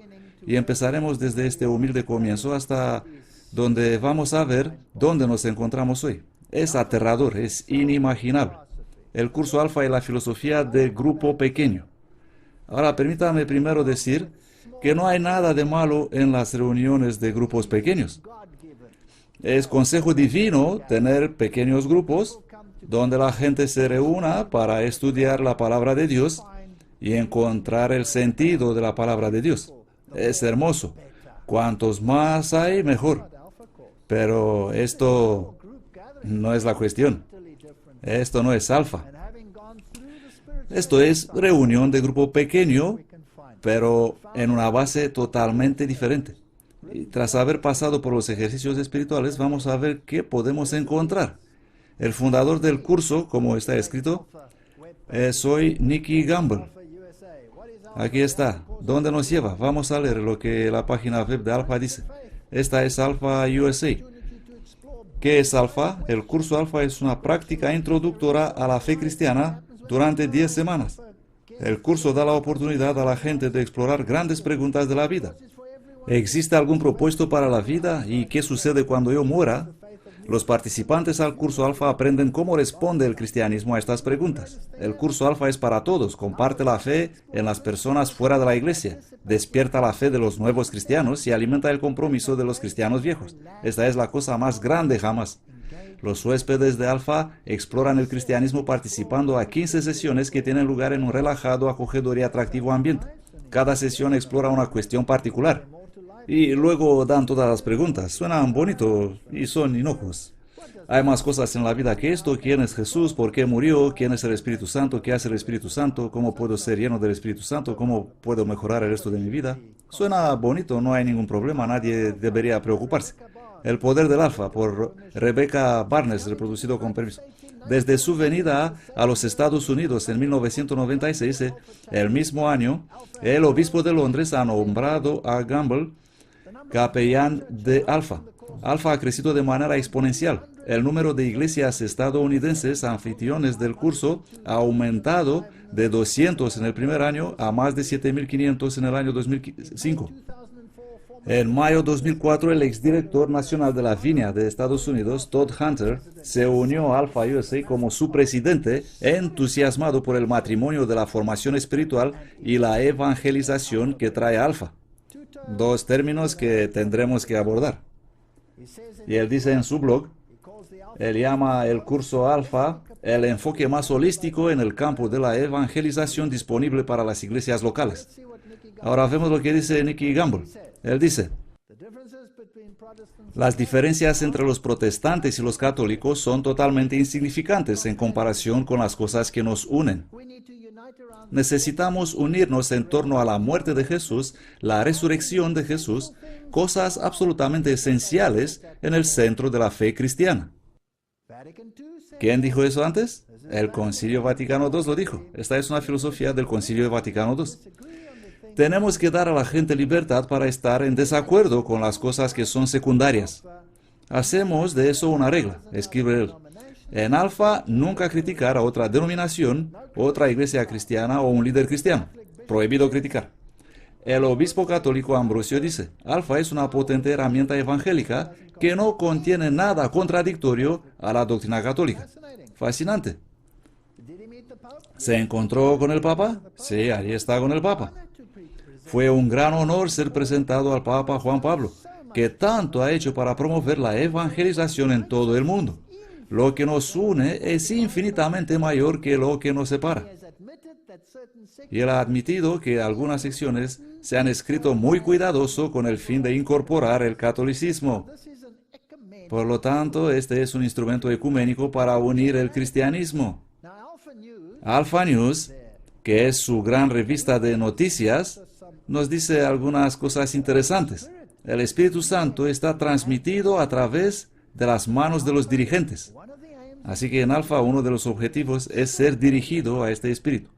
Y empezaremos desde este humilde comienzo hasta donde vamos a ver dónde nos encontramos hoy. Es aterrador, es inimaginable. El curso Alfa y la filosofía de grupo pequeño. Ahora, permítame primero decir que no hay nada de malo en las reuniones de grupos pequeños. Es consejo divino tener pequeños grupos donde la gente se reúna para estudiar la palabra de Dios y encontrar el sentido de la palabra de Dios. Es hermoso. Cuantos más hay, mejor. Pero esto no es la cuestión. Esto no es Alfa. Esto es reunión de grupo pequeño, pero en una base totalmente diferente. Y tras haber pasado por los ejercicios espirituales, vamos a ver qué podemos encontrar. El fundador del curso, como está escrito, soy Nicky Gamble. Aquí está. ¿Dónde nos lleva? Vamos a leer lo que la página web de Alfa dice. Esta es Alfa USA. ¿Qué es Alfa? El curso Alfa es una práctica introductoria a la fe cristiana durante 10 semanas. El curso da la oportunidad a la gente de explorar grandes preguntas de la vida. ¿Existe algún propósito para la vida? ¿Y qué sucede cuando yo muera? Los participantes al curso alfa aprenden cómo responde el cristianismo a estas preguntas. El curso alfa es para todos, comparte la fe en las personas fuera de la iglesia, despierta la fe de los nuevos cristianos y alimenta el compromiso de los cristianos viejos. Esta es la cosa más grande jamás. Los huéspedes de Alfa exploran el cristianismo participando a 15 sesiones que tienen lugar en un relajado, acogedor y atractivo ambiente. Cada sesión explora una cuestión particular. Y luego dan todas las preguntas. Suenan bonito y son inocuos. Hay más cosas en la vida que esto. ¿Quién es Jesús? ¿Por qué murió? ¿Quién es el Espíritu Santo? ¿Qué hace el Espíritu Santo? ¿Cómo puedo ser lleno del Espíritu Santo? ¿Cómo puedo mejorar el resto de mi vida? Suena bonito, no hay ningún problema, nadie debería preocuparse. El poder del alfa, por Rebecca Barnes, reproducido con permiso. Desde su venida a los Estados Unidos en 1996, el mismo año, el obispo de Londres ha nombrado a Gamble capellán de Alfa. Alfa ha crecido de manera exponencial. El número de iglesias estadounidenses anfitriones del curso ha aumentado de 200 en el primer año a más de 7.500 en el año 2005. En mayo de 2004, el exdirector nacional de la Viña de Estados Unidos, Todd Hunter, se unió a Alpha USA como su presidente, entusiasmado por el matrimonio de la formación espiritual y la evangelización que trae Alpha. Dos términos que tendremos que abordar. Y él dice en su blog, él llama el curso Alpha el enfoque más holístico en el campo de la evangelización disponible para las iglesias locales. Ahora vemos lo que dice Nicky Gamble. Él dice, las diferencias entre los protestantes y los católicos son totalmente insignificantes en comparación con las cosas que nos unen. Necesitamos unirnos en torno a la muerte de Jesús, la resurrección de Jesús, cosas absolutamente esenciales en el centro de la fe cristiana. ¿Quién dijo eso antes? El Concilio Vaticano II lo dijo. Esta es una filosofía del Concilio Vaticano II. Tenemos que dar a la gente libertad para estar en desacuerdo con las cosas que son secundarias. Hacemos de eso una regla, escribe él. En Alfa, nunca criticar a otra denominación, otra iglesia cristiana o un líder cristiano. Prohibido criticar. El obispo católico Ambrosio dice, Alfa es una potente herramienta evangélica que no contiene nada contradictorio a la doctrina católica. Fascinante. ¿Se encontró con el Papa? Sí, ahí está con el Papa. Fue un gran honor ser presentado al Papa Juan Pablo, que tanto ha hecho para promover la evangelización en todo el mundo. Lo que nos une es infinitamente mayor que lo que nos separa. Y él ha admitido que algunas secciones se han escrito muy cuidadoso con el fin de incorporar el catolicismo. Por lo tanto, este es un instrumento ecuménico para unir el cristianismo. Alpha News, que es su gran revista de noticias, nos dice algunas cosas interesantes. El Espíritu Santo está transmitido a través de las manos de los dirigentes. Así que en Alfa uno de los objetivos es ser dirigido a este Espíritu.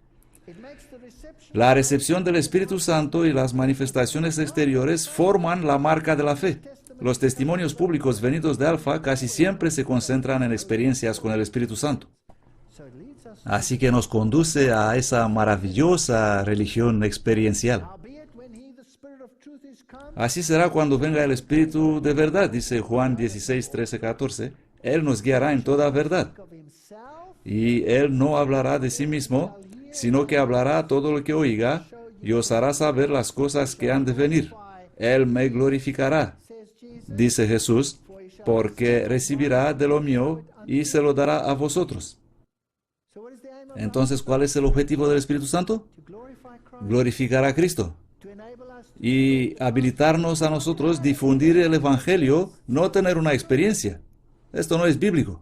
La recepción del Espíritu Santo y las manifestaciones exteriores forman la marca de la fe. Los testimonios públicos venidos de Alfa casi siempre se concentran en experiencias con el Espíritu Santo. Así que nos conduce a esa maravillosa religión experiencial. Así será cuando venga el Espíritu de verdad, dice Juan 16, 13, 14. Él nos guiará en toda verdad. Y Él no hablará de sí mismo, sino que hablará todo lo que oiga y os hará saber las cosas que han de venir. Él me glorificará, dice Jesús, porque recibirá de lo mío y se lo dará a vosotros. Entonces, ¿cuál es el objetivo del Espíritu Santo? Glorificar a Cristo y habilitarnos a nosotros difundir el Evangelio, no tener una experiencia. Esto no es bíblico.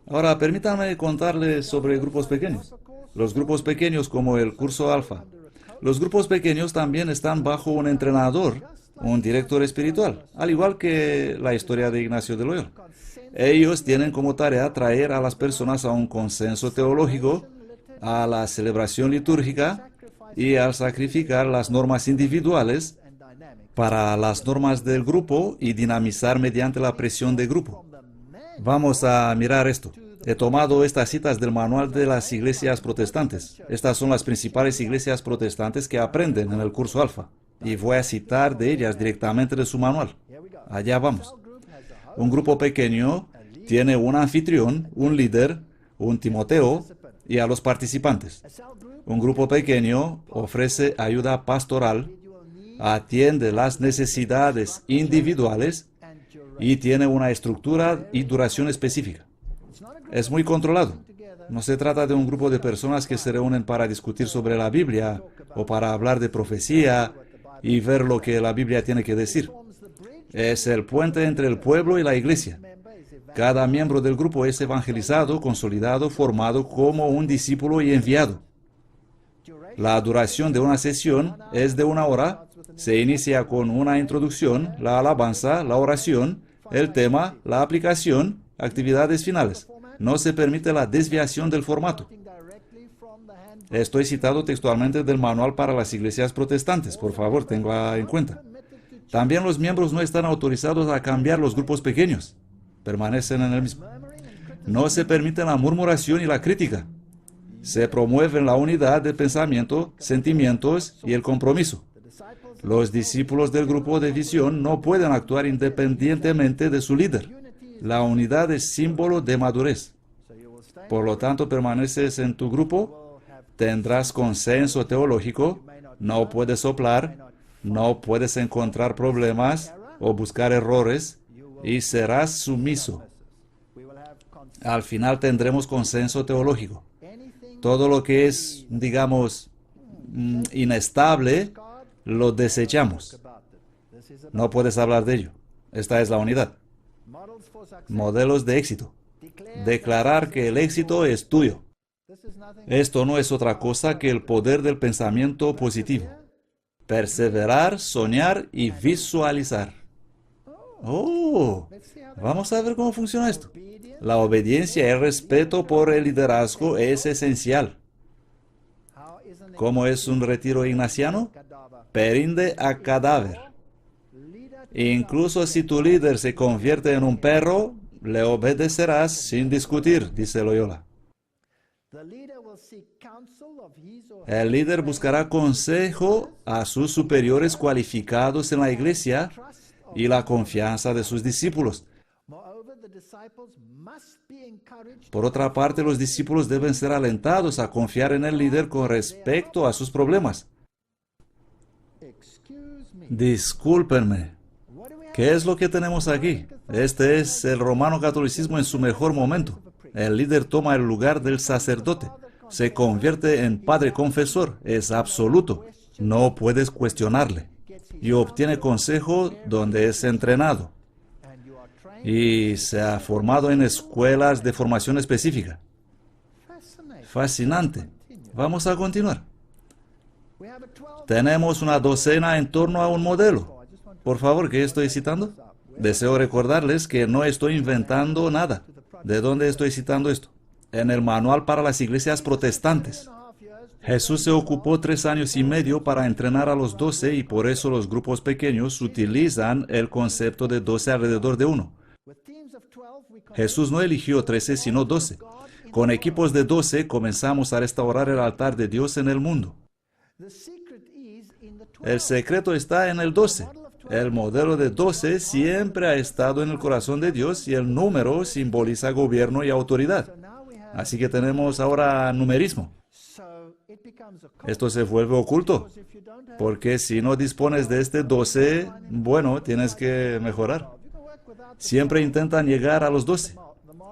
Ahora, permítanme contarles sobre grupos pequeños. Los grupos pequeños como el curso Alfa. Los grupos pequeños también están bajo un entrenador, un director espiritual, al igual que la historia de Ignacio de Loyola. Ellos tienen como tarea traer a las personas a un consenso teológico, a la celebración litúrgica y al sacrificar las normas individuales para las normas del grupo y dinamizar mediante la presión de grupo. Vamos a mirar esto. He tomado estas citas del manual de las iglesias protestantes. Estas son las principales iglesias protestantes que aprenden en el curso Alfa. Y voy a citar de ellas directamente de su manual. Allá vamos. Un grupo pequeño tiene un anfitrión, un líder, un Timoteo y a los participantes. Un grupo pequeño ofrece ayuda pastoral, atiende las necesidades individuales y tiene una estructura y duración específica. Es muy controlado. No se trata de un grupo de personas que se reúnen para discutir sobre la Biblia o para hablar de profecía y ver lo que la Biblia tiene que decir. Es el puente entre el pueblo y la iglesia. Cada miembro del grupo es evangelizado, consolidado, formado como un discípulo y enviado. La duración de una sesión es de 1 hora. Se inicia con una introducción, la alabanza, la oración, el tema, la aplicación, actividades finales. No se permite la desviación del formato. Estoy citado textualmente del manual para las iglesias protestantes. Por favor, tenga en cuenta. También los miembros no están autorizados a cambiar los grupos pequeños. Permanecen en el mismo. No se permite la murmuración y la crítica. Se promueven la unidad de pensamiento, sentimientos y el compromiso. Los discípulos del grupo de visión no pueden actuar independientemente de su líder. La unidad es símbolo de madurez. Por lo tanto, permaneces en tu grupo, tendrás consenso teológico, no puedes soplar, no puedes encontrar problemas o buscar errores y serás sumiso. Al final tendremos consenso teológico. Todo lo que es, digamos, inestable, lo desechamos. No puedes hablar de ello. Esta es la unidad. Modelos de éxito. Declarar que el éxito es tuyo. Esto no es otra cosa que el poder del pensamiento positivo. Perseverar, soñar y visualizar. Oh, vamos a ver cómo funciona esto. La obediencia y el respeto por el liderazgo es esencial. ¿Cómo es un retiro ignaciano? Perinde a cadáver. Incluso si tu líder se convierte en un perro, le obedecerás sin discutir, dice Loyola. El líder buscará consejo a sus superiores cualificados en la iglesia y la confianza de sus discípulos. Por otra parte, los discípulos deben ser alentados a confiar en el líder con respecto a sus problemas. Discúlpenme. ¿Qué es lo que tenemos aquí? Este es el romano catolicismo en su mejor momento. El líder toma el lugar del sacerdote. Se convierte en padre confesor. Es absoluto. No puedes cuestionarle. Y obtiene consejo donde es entrenado. Y se ha formado en escuelas de formación específica. Fascinante. Vamos a continuar. Tenemos una docena en torno a un modelo. Por favor, ¿qué estoy citando? Deseo recordarles que no estoy inventando nada. ¿De dónde estoy citando esto? En el manual para las iglesias protestantes. Jesús se ocupó 3 años y medio para entrenar a los 12 y por eso los grupos pequeños utilizan el concepto de 12 alrededor de uno. Jesús no eligió 13 sino 12. Con equipos de 12 comenzamos a restaurar el altar de Dios en el mundo. El secreto está en el 12. El modelo de 12 siempre ha estado en el corazón de Dios y el número simboliza gobierno y autoridad. Así que tenemos ahora numerismo. Esto se vuelve oculto, porque si no dispones de este 12, bueno, tienes que mejorar. Siempre intentan llegar a los 12.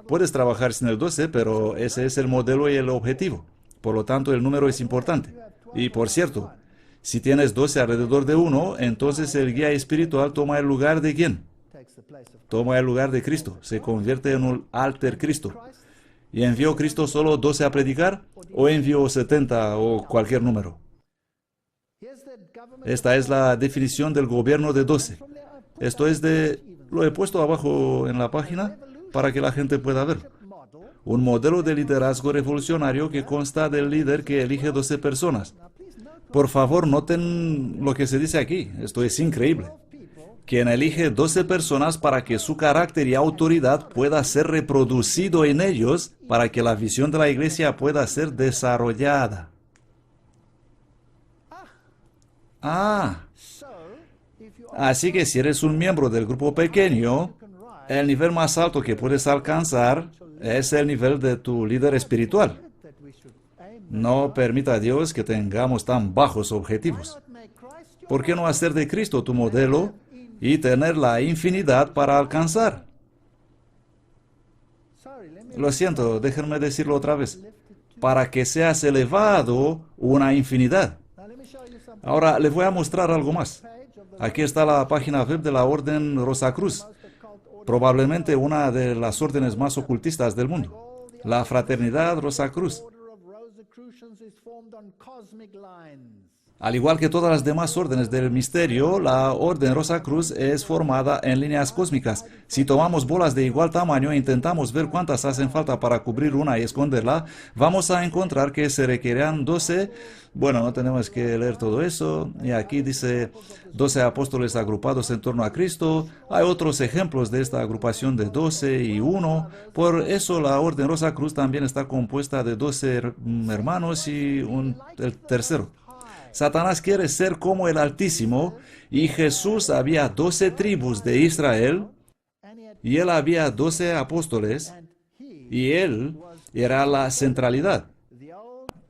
Puedes trabajar sin el 12, pero ese es el modelo y el objetivo. Por lo tanto, el número es importante. Y por cierto, si tienes 12 alrededor de uno, entonces el guía espiritual toma el lugar de ¿quién? Toma el lugar de Cristo. Se convierte en un alter Cristo. ¿Y envió Cristo solo 12 a predicar? ¿O envió 70 o cualquier número? Esta es la definición del gobierno de 12. Esto es lo he puesto abajo en la página para que la gente pueda ver. Un modelo de liderazgo revolucionario que consta del líder que elige 12 personas. Por favor, noten lo que se dice aquí. Esto es increíble. Quien elige 12 personas para que su carácter y autoridad pueda ser reproducido en ellos, para que la visión de la iglesia pueda ser desarrollada. Así que si eres un miembro del grupo pequeño, El nivel más alto que puedes alcanzar es el nivel de tu líder espiritual. No permita a Dios que tengamos tan bajos objetivos. ¿Por qué no hacer de Cristo tu modelo y tener la infinidad para alcanzar? Lo siento, déjenme decirlo otra vez. Para que seas elevado una infinidad. Ahora les voy a mostrar algo más. Aquí está la página web de la Orden Rosacruz, probablemente una de las órdenes más ocultistas del mundo. La Fraternidad Rosacruz. Al igual que todas las demás órdenes del misterio, la Orden Rosacruz es formada en líneas cósmicas. Si tomamos bolas de igual tamaño e intentamos ver cuántas hacen falta para cubrir una y esconderla, vamos a encontrar que se requerirán 12. Bueno, no tenemos que leer todo eso. Y aquí dice 12 apóstoles agrupados en torno a Cristo. Hay otros ejemplos de esta agrupación de 12 y 1. Por eso la Orden Rosacruz también está compuesta de 12 hermanos y el tercero. Satanás quiere ser como el Altísimo, y Jesús había 12 tribus de Israel, y él había 12 apóstoles, y él era la centralidad,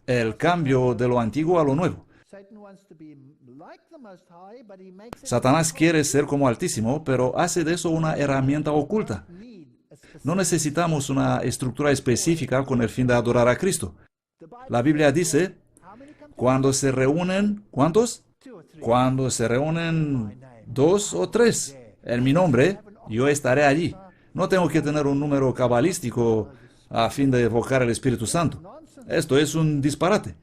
el cambio de lo antiguo a lo nuevo. Satanás quiere ser como Altísimo, pero hace de eso una herramienta oculta. No necesitamos una estructura específica con el fin de adorar a Cristo. La Biblia dice, cuando se reúnen, ¿cuántos? Cuando se reúnen 2 o 3 en mi nombre, yo estaré allí. No tengo que tener un número cabalístico a fin de evocar el Espíritu Santo. Esto es un disparate.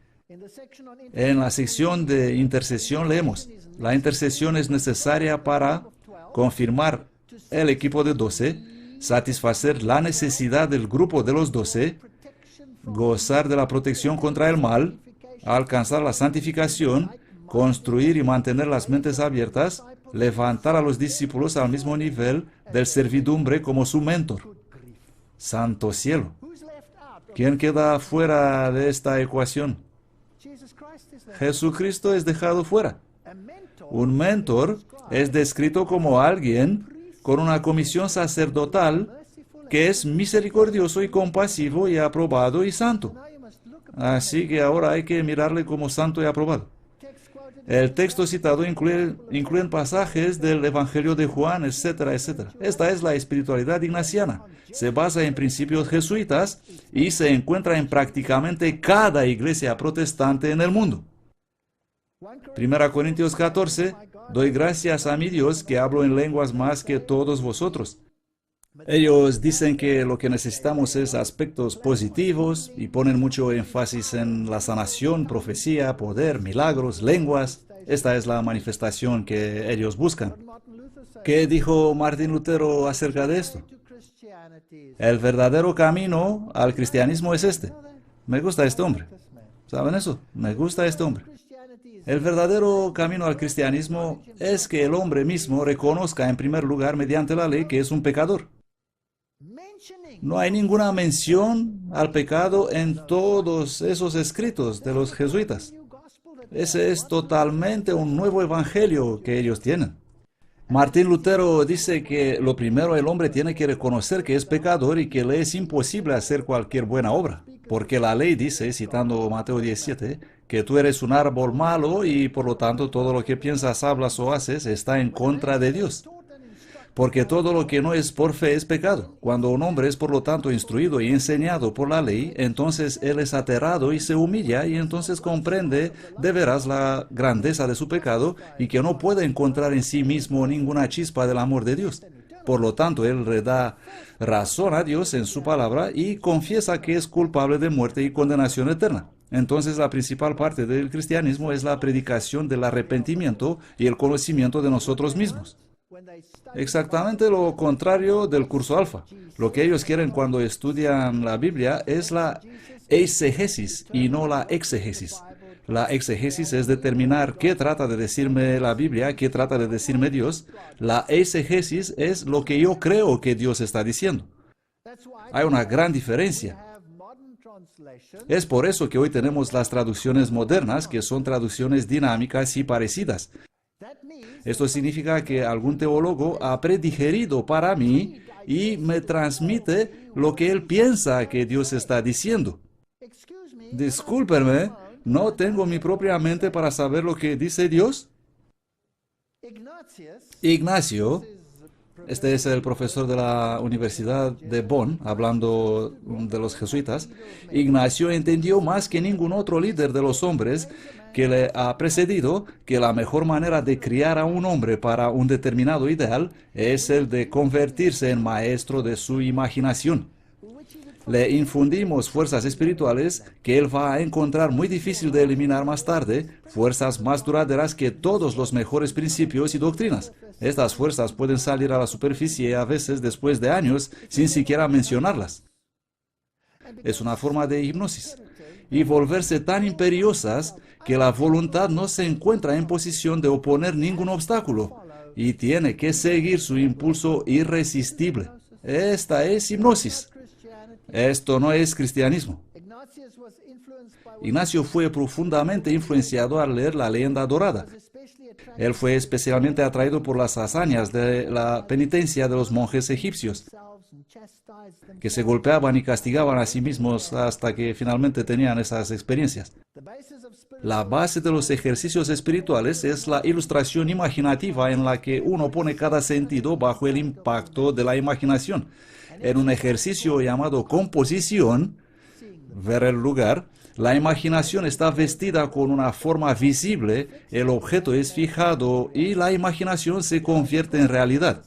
En la sección de intercesión leemos, la intercesión es necesaria para confirmar el equipo de 12, satisfacer la necesidad del grupo de los 12, gozar de la protección contra el mal, alcanzar la santificación, construir y mantener las mentes abiertas, levantar a los discípulos al mismo nivel del servidumbre como su mentor. Santo cielo. ¿Quién queda fuera de esta ecuación? Jesucristo es dejado fuera. Un mentor es descrito como alguien con una comisión sacerdotal que es misericordioso y compasivo y aprobado y santo. Así que ahora hay que mirarle como santo y aprobado. El texto citado incluye pasajes del Evangelio de Juan, etcétera, etcétera. Esta es la espiritualidad ignaciana. Se basa en principios jesuitas y se encuentra en prácticamente cada iglesia protestante en el mundo. 1 Corintios 14, doy gracias a mi Dios que hablo en lenguas más que todos vosotros. Ellos dicen que lo que necesitamos es aspectos positivos y ponen mucho énfasis en la sanación, profecía, poder, milagros, lenguas. Esta es la manifestación que ellos buscan. ¿Qué dijo Martín Lutero acerca de esto? El verdadero camino al cristianismo es este. Me gusta este hombre. ¿Saben eso? Me gusta este hombre. El verdadero camino al cristianismo es que el hombre mismo reconozca en primer lugar mediante la ley que es un pecador. No hay ninguna mención al pecado en todos esos escritos de los jesuitas. Ese es totalmente un nuevo evangelio que ellos tienen. Martín Lutero dice que lo primero el hombre tiene que reconocer que es pecador y que le es imposible hacer cualquier buena obra. Porque la ley dice, citando Mateo 17, que tú eres un árbol malo y por lo tanto todo lo que piensas, hablas o haces está en contra de Dios. Porque todo lo que no es por fe es pecado. Cuando un hombre es por lo tanto instruido y enseñado por la ley, entonces él es aterrado y se humilla y entonces comprende de veras la grandeza de su pecado y que no puede encontrar en sí mismo ninguna chispa del amor de Dios. Por lo tanto, él le da razón a Dios en su palabra y confiesa que es culpable de muerte y condenación eterna. Entonces, la principal parte del cristianismo es la predicación del arrepentimiento y el conocimiento de nosotros mismos. Exactamente lo contrario del curso alfa. Lo que ellos quieren cuando estudian la Biblia es la eisegesis y no la exegesis. La exegesis es determinar qué trata de decirme la Biblia, qué trata de decirme Dios. La eisegesis es lo que yo creo que Dios está diciendo. Hay una gran diferencia. Es por eso que hoy tenemos las traducciones modernas, que son traducciones dinámicas y parecidas. Esto significa que algún teólogo ha predigerido para mí y me transmite lo que él piensa que Dios está diciendo. Discúlpenme, ¿no tengo mi propia mente para saber lo que dice Dios? Ignacio, este es el profesor de la Universidad de Bonn, hablando de los jesuitas. Ignacio entendió más que ningún otro líder de los hombres que le ha precedido que la mejor manera de criar a un hombre para un determinado ideal es el de convertirse en maestro de su imaginación. Le infundimos fuerzas espirituales que él va a encontrar muy difícil de eliminar más tarde, fuerzas más duraderas que todos los mejores principios y doctrinas. Estas fuerzas pueden salir a la superficie a veces después de años sin siquiera mencionarlas. Es una forma de hipnosis. Y volverse tan imperiosas que la voluntad no se encuentra en posición de oponer ningún obstáculo y tiene que seguir su impulso irresistible. Esta es hipnosis. Esto no es cristianismo. Ignacio fue profundamente influenciado al leer la leyenda dorada. Él fue especialmente atraído por las hazañas de la penitencia de los monjes egipcios, que se golpeaban y castigaban a sí mismos hasta que finalmente tenían esas experiencias. La base de los ejercicios espirituales es la ilustración imaginativa en la que uno pone cada sentido bajo el impacto de la imaginación. En un ejercicio llamado composición, ver el lugar, la imaginación está vestida con una forma visible, el objeto es fijado y la imaginación se convierte en realidad.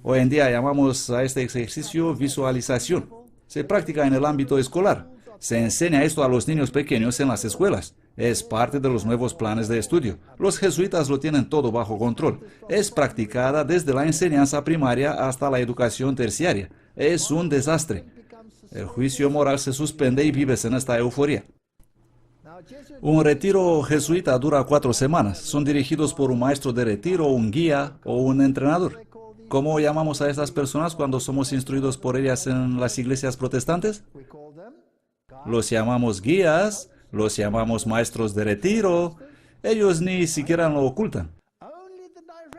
Hoy en día llamamos a este ejercicio visualización. Se practica en el ámbito escolar. Se enseña esto a los niños pequeños en las escuelas. Es parte de los nuevos planes de estudio. Los jesuitas lo tienen todo bajo control. Es practicada desde la enseñanza primaria hasta la educación terciaria. Es un desastre. El juicio moral se suspende y vives en esta euforia. Un retiro jesuita dura 4 semanas. Son dirigidos por un maestro de retiro, un guía o un entrenador. ¿Cómo llamamos a estas personas cuando somos instruidos por ellas en las iglesias protestantes? Los llamamos guías, los llamamos maestros de retiro. Ellos ni siquiera lo ocultan.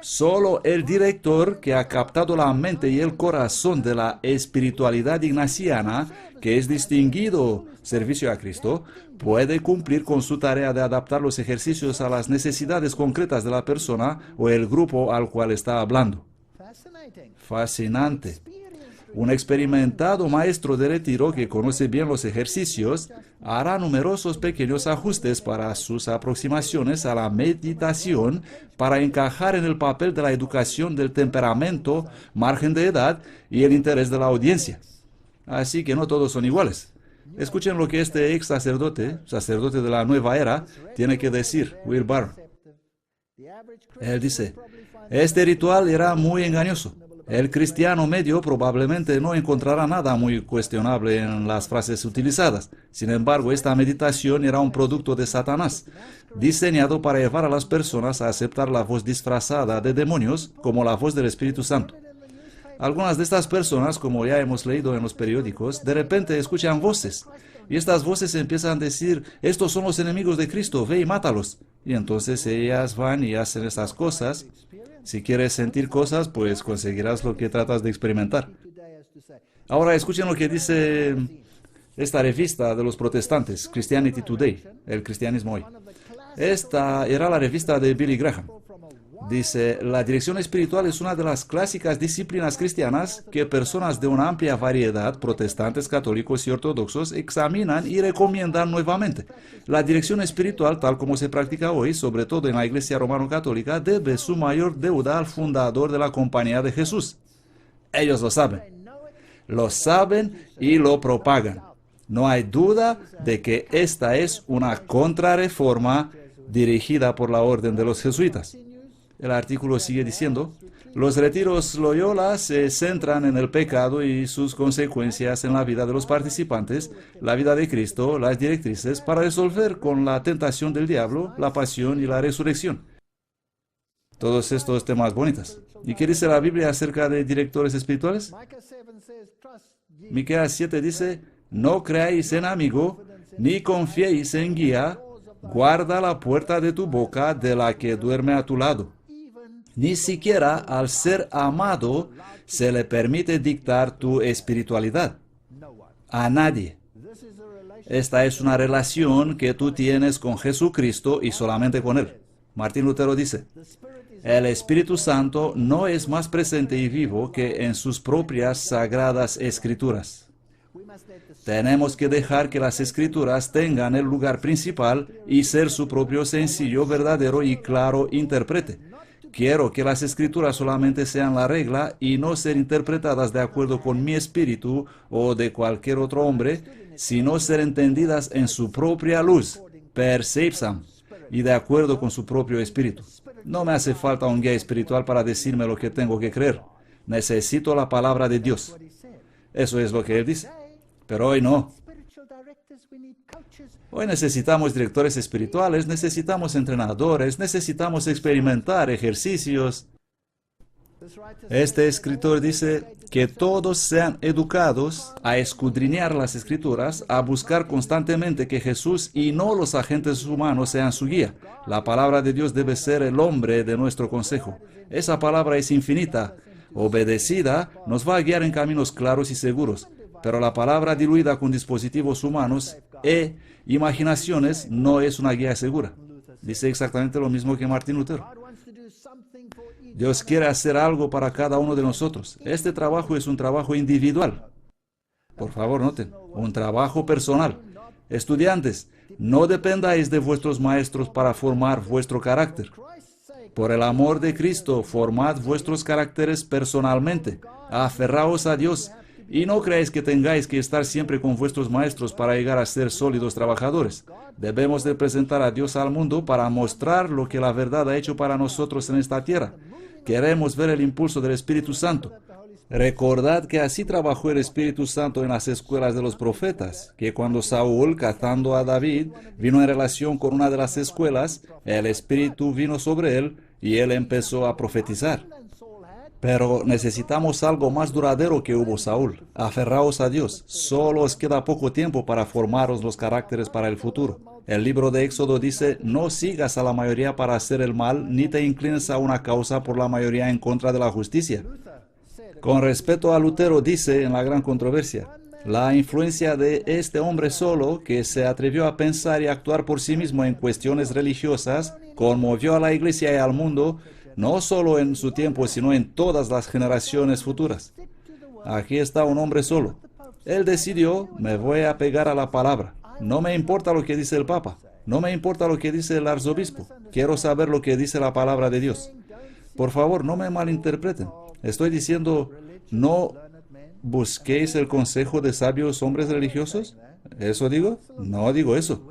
Solo el director que ha captado la mente y el corazón de la espiritualidad ignaciana, que es distinguido servicio a Cristo, puede cumplir con su tarea de adaptar los ejercicios a las necesidades concretas de la persona o el grupo al cual está hablando. Fascinante. Un experimentado maestro de retiro que conoce bien los ejercicios hará numerosos pequeños ajustes para sus aproximaciones a la meditación para encajar en el papel de la educación del temperamento, margen de edad y el interés de la audiencia. Así que no todos son iguales. Escuchen lo que este ex sacerdote de la nueva era, tiene que decir, Will Barr. Él dice, este ritual era muy engañoso. El cristiano medio probablemente no encontrará nada muy cuestionable en las frases utilizadas. Sin embargo, esta meditación era un producto de Satanás, diseñado para llevar a las personas a aceptar la voz disfrazada de demonios como la voz del Espíritu Santo. Algunas de estas personas, como ya hemos leído en los periódicos, de repente escuchan voces. Y estas voces empiezan a decir, estos son los enemigos de Cristo, ve y mátalos. Y entonces ellas van y hacen estas cosas. Si quieres sentir cosas, pues conseguirás lo que tratas de experimentar. Ahora escuchen lo que dice esta revista de los protestantes, Christianity Today, el cristianismo hoy. Esta era la revista de Billy Graham. Dice, la dirección espiritual es una de las clásicas disciplinas cristianas que personas de una amplia variedad, protestantes, católicos y ortodoxos, examinan y recomiendan nuevamente. La dirección espiritual, tal como se practica hoy, sobre todo en la Iglesia Romano-Católica, debe su mayor deuda al fundador de la Compañía de Jesús. Ellos lo saben y lo propagan. No hay duda de que esta es una contrarreforma dirigida por la Orden de los Jesuitas. El artículo sigue diciendo, los retiros Loyola se centran en el pecado y sus consecuencias en la vida de los participantes, la vida de Cristo, las directrices para resolver con la tentación del diablo, la pasión y la resurrección. Todos estos temas bonitos. ¿Y qué dice la Biblia acerca de directores espirituales? Miqueas 7 dice, no creáis en amigo, ni confiéis en guía, guarda la puerta de tu boca de la que duerme a tu lado. Ni siquiera al ser amado se le permite dictar tu espiritualidad. A nadie. Esta es una relación que tú tienes con Jesucristo y solamente con Él. Martín Lutero dice, el Espíritu Santo no es más presente y vivo que en sus propias sagradas escrituras. Tenemos que dejar que las escrituras tengan el lugar principal y ser su propio sencillo, verdadero y claro intérprete. Quiero que las escrituras solamente sean la regla y no ser interpretadas de acuerdo con mi espíritu o de cualquier otro hombre, sino ser entendidas en su propia luz, per seipsam, y de acuerdo con su propio espíritu. No me hace falta un guía espiritual para decirme lo que tengo que creer. Necesito la palabra de Dios. Eso es lo que Él dice. Pero hoy no. Hoy necesitamos directores espirituales, necesitamos entrenadores, necesitamos experimentar ejercicios. Este escritor dice que todos sean educados a escudriñar las escrituras, a buscar constantemente que Jesús y no los agentes humanos sean su guía. La palabra de Dios debe ser el hombre de nuestro consejo. Esa palabra es infinita. Obedecida, nos va a guiar en caminos claros y seguros. Pero la palabra diluida con dispositivos humanos e imaginaciones no es una guía segura. Dice exactamente lo mismo que Martín Lutero. Dios quiere hacer algo para cada uno de nosotros. Este trabajo es un trabajo individual. Por favor, noten, un trabajo personal. Estudiantes, no dependáis de vuestros maestros para formar vuestro carácter. Por el amor de Cristo, formad vuestros caracteres personalmente. Aferraos a Dios. Y no creáis que tengáis que estar siempre con vuestros maestros para llegar a ser sólidos trabajadores. Debemos de presentar a Dios al mundo para mostrar lo que la verdad ha hecho para nosotros en esta tierra. Queremos ver el impulso del Espíritu Santo. Recordad que así trabajó el Espíritu Santo en las escuelas de los profetas, que cuando Saúl, cazando a David, vino en relación con una de las escuelas, el Espíritu vino sobre él y él empezó a profetizar. Pero necesitamos algo más duradero que hubo Saúl. Aferraos a Dios. Solo os queda poco tiempo para formaros los caracteres para el futuro. El libro de Éxodo dice, no sigas a la mayoría para hacer el mal, ni te inclines a una causa por la mayoría en contra de la justicia. Con respecto a Lutero dice en la gran controversia, la influencia de este hombre solo, que se atrevió a pensar y actuar por sí mismo en cuestiones religiosas, conmovió a la Iglesia y al mundo, no solo en su tiempo, sino en todas las generaciones futuras. Aquí está un hombre solo. Él decidió, me voy a pegar a la palabra. No me importa lo que dice el Papa. No me importa lo que dice el arzobispo. Quiero saber lo que dice la palabra de Dios. Por favor, no me malinterpreten. Estoy diciendo, no busquéis el consejo de sabios hombres religiosos. ¿Eso digo? No digo eso.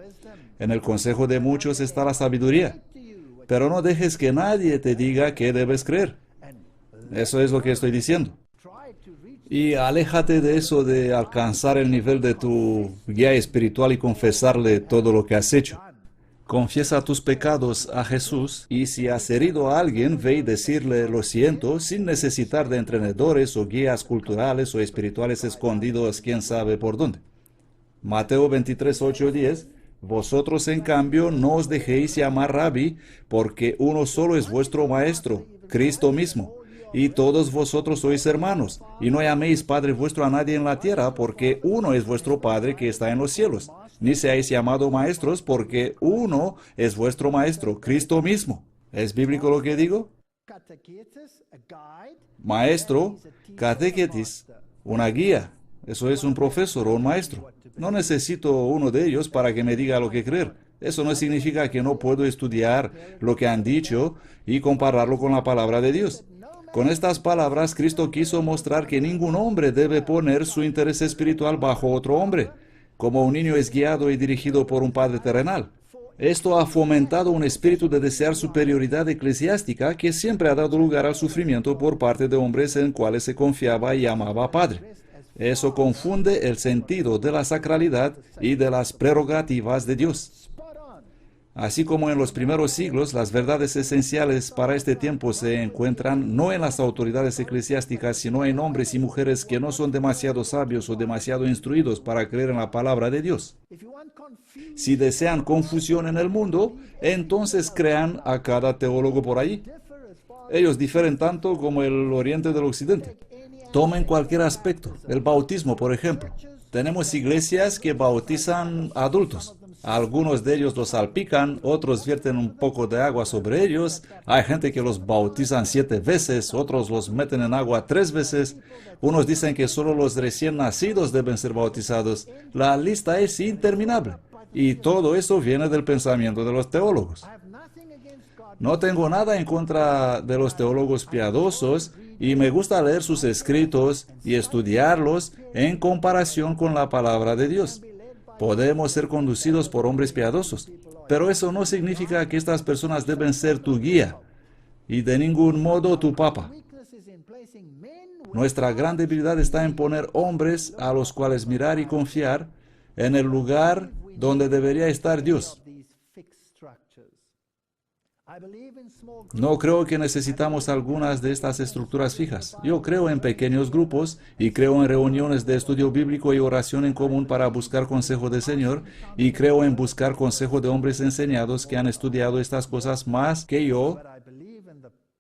En el consejo de muchos está la sabiduría. Pero no dejes que nadie te diga qué debes creer. Eso es lo que estoy diciendo. Y aléjate de eso de alcanzar el nivel de tu guía espiritual y confesarle todo lo que has hecho. Confiesa tus pecados a Jesús y si has herido a alguien, ve y decirle lo siento sin necesitar de entrenadores o guías culturales o espirituales escondidos quién sabe por dónde. Mateo 23, 8 y 10. Vosotros, en cambio, no os dejéis llamar rabí, porque uno solo es vuestro maestro, Cristo mismo. Y todos vosotros sois hermanos, y no llaméis Padre vuestro a nadie en la tierra, porque uno es vuestro Padre que está en los cielos. Ni seáis llamados maestros, porque uno es vuestro Maestro, Cristo mismo. ¿Es bíblico lo que digo? Maestro, catequetis, una guía. Eso es un profesor o un maestro. No necesito uno de ellos para que me diga lo que creer. Eso no significa que no puedo estudiar lo que han dicho y compararlo con la palabra de Dios. Con estas palabras, Cristo quiso mostrar que ningún hombre debe poner su interés espiritual bajo otro hombre, como un niño es guiado y dirigido por un padre terrenal. Esto ha fomentado un espíritu de desear superioridad eclesiástica que siempre ha dado lugar al sufrimiento por parte de hombres en cuales se confiaba y llamaba Padre. Eso confunde el sentido de la sacralidad y de las prerrogativas de Dios. Así como en los primeros siglos, las verdades esenciales para este tiempo se encuentran no en las autoridades eclesiásticas, sino en hombres y mujeres que no son demasiado sabios o demasiado instruidos para creer en la palabra de Dios. Si desean confusión en el mundo, entonces crean a cada teólogo por ahí. Ellos difieren tanto como el oriente del occidente. Tomen cualquier aspecto, el bautismo, por ejemplo. Tenemos iglesias que bautizan adultos. Algunos de ellos los salpican, otros vierten un poco de agua sobre ellos. Hay gente que los bautizan 7 veces, otros los meten en agua 3 veces. Unos dicen que solo los recién nacidos deben ser bautizados. La lista es interminable. Y todo eso viene del pensamiento de los teólogos. No tengo nada en contra de los teólogos piadosos y me gusta leer sus escritos y estudiarlos en comparación con la palabra de Dios. Podemos ser conducidos por hombres piadosos, pero eso no significa que estas personas deben ser tu guía y de ningún modo tu papa. Nuestra gran debilidad está en poner hombres a los cuales mirar y confiar en el lugar donde debería estar Dios. No creo que necesitamos algunas de estas estructuras fijas. Yo creo en pequeños grupos y creo en reuniones de estudio bíblico y oración en común para buscar consejo del Señor, y creo en buscar consejo de hombres enseñados que han estudiado estas cosas más que yo,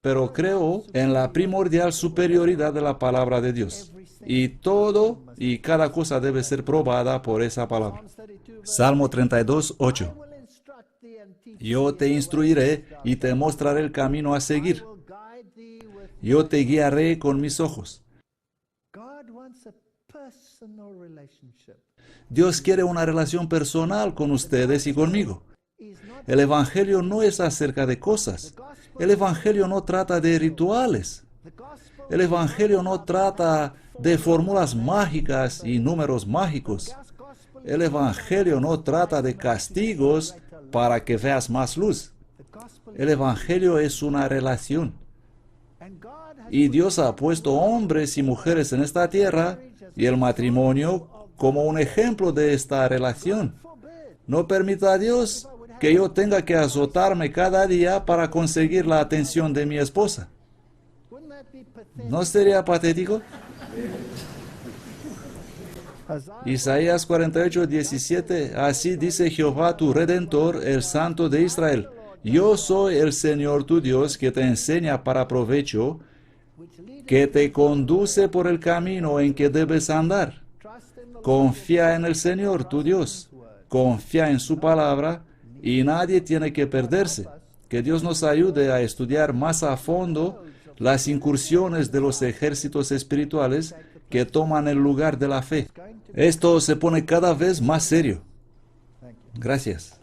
pero creo en la primordial superioridad de la palabra de Dios. Y todo y cada cosa debe ser probada por esa palabra. Salmo 32, 8. Yo te instruiré y te mostraré el camino a seguir. Yo te guiaré con mis ojos. Dios quiere una relación personal con ustedes y conmigo. El Evangelio no es acerca de cosas. El Evangelio no trata de rituales. El Evangelio no trata de fórmulas mágicas y números mágicos. El Evangelio no trata de castigos para que veas más luz. El Evangelio es una relación. Y Dios ha puesto hombres y mujeres en esta tierra y el matrimonio como un ejemplo de esta relación. No permita a Dios que yo tenga que azotarme cada día para conseguir la atención de mi esposa. ¿No sería patético? Isaías 48, 17. Así dice Jehová tu Redentor, el Santo de Israel. Yo soy el Señor tu Dios que te enseña para provecho, que te conduce por el camino en que debes andar. Confía en el Señor tu Dios. Confía en su palabra y nadie tiene que perderse. Que Dios nos ayude a estudiar más a fondo las incursiones de los ejércitos espirituales que toman el lugar de la fe. Esto se pone cada vez más serio. Gracias.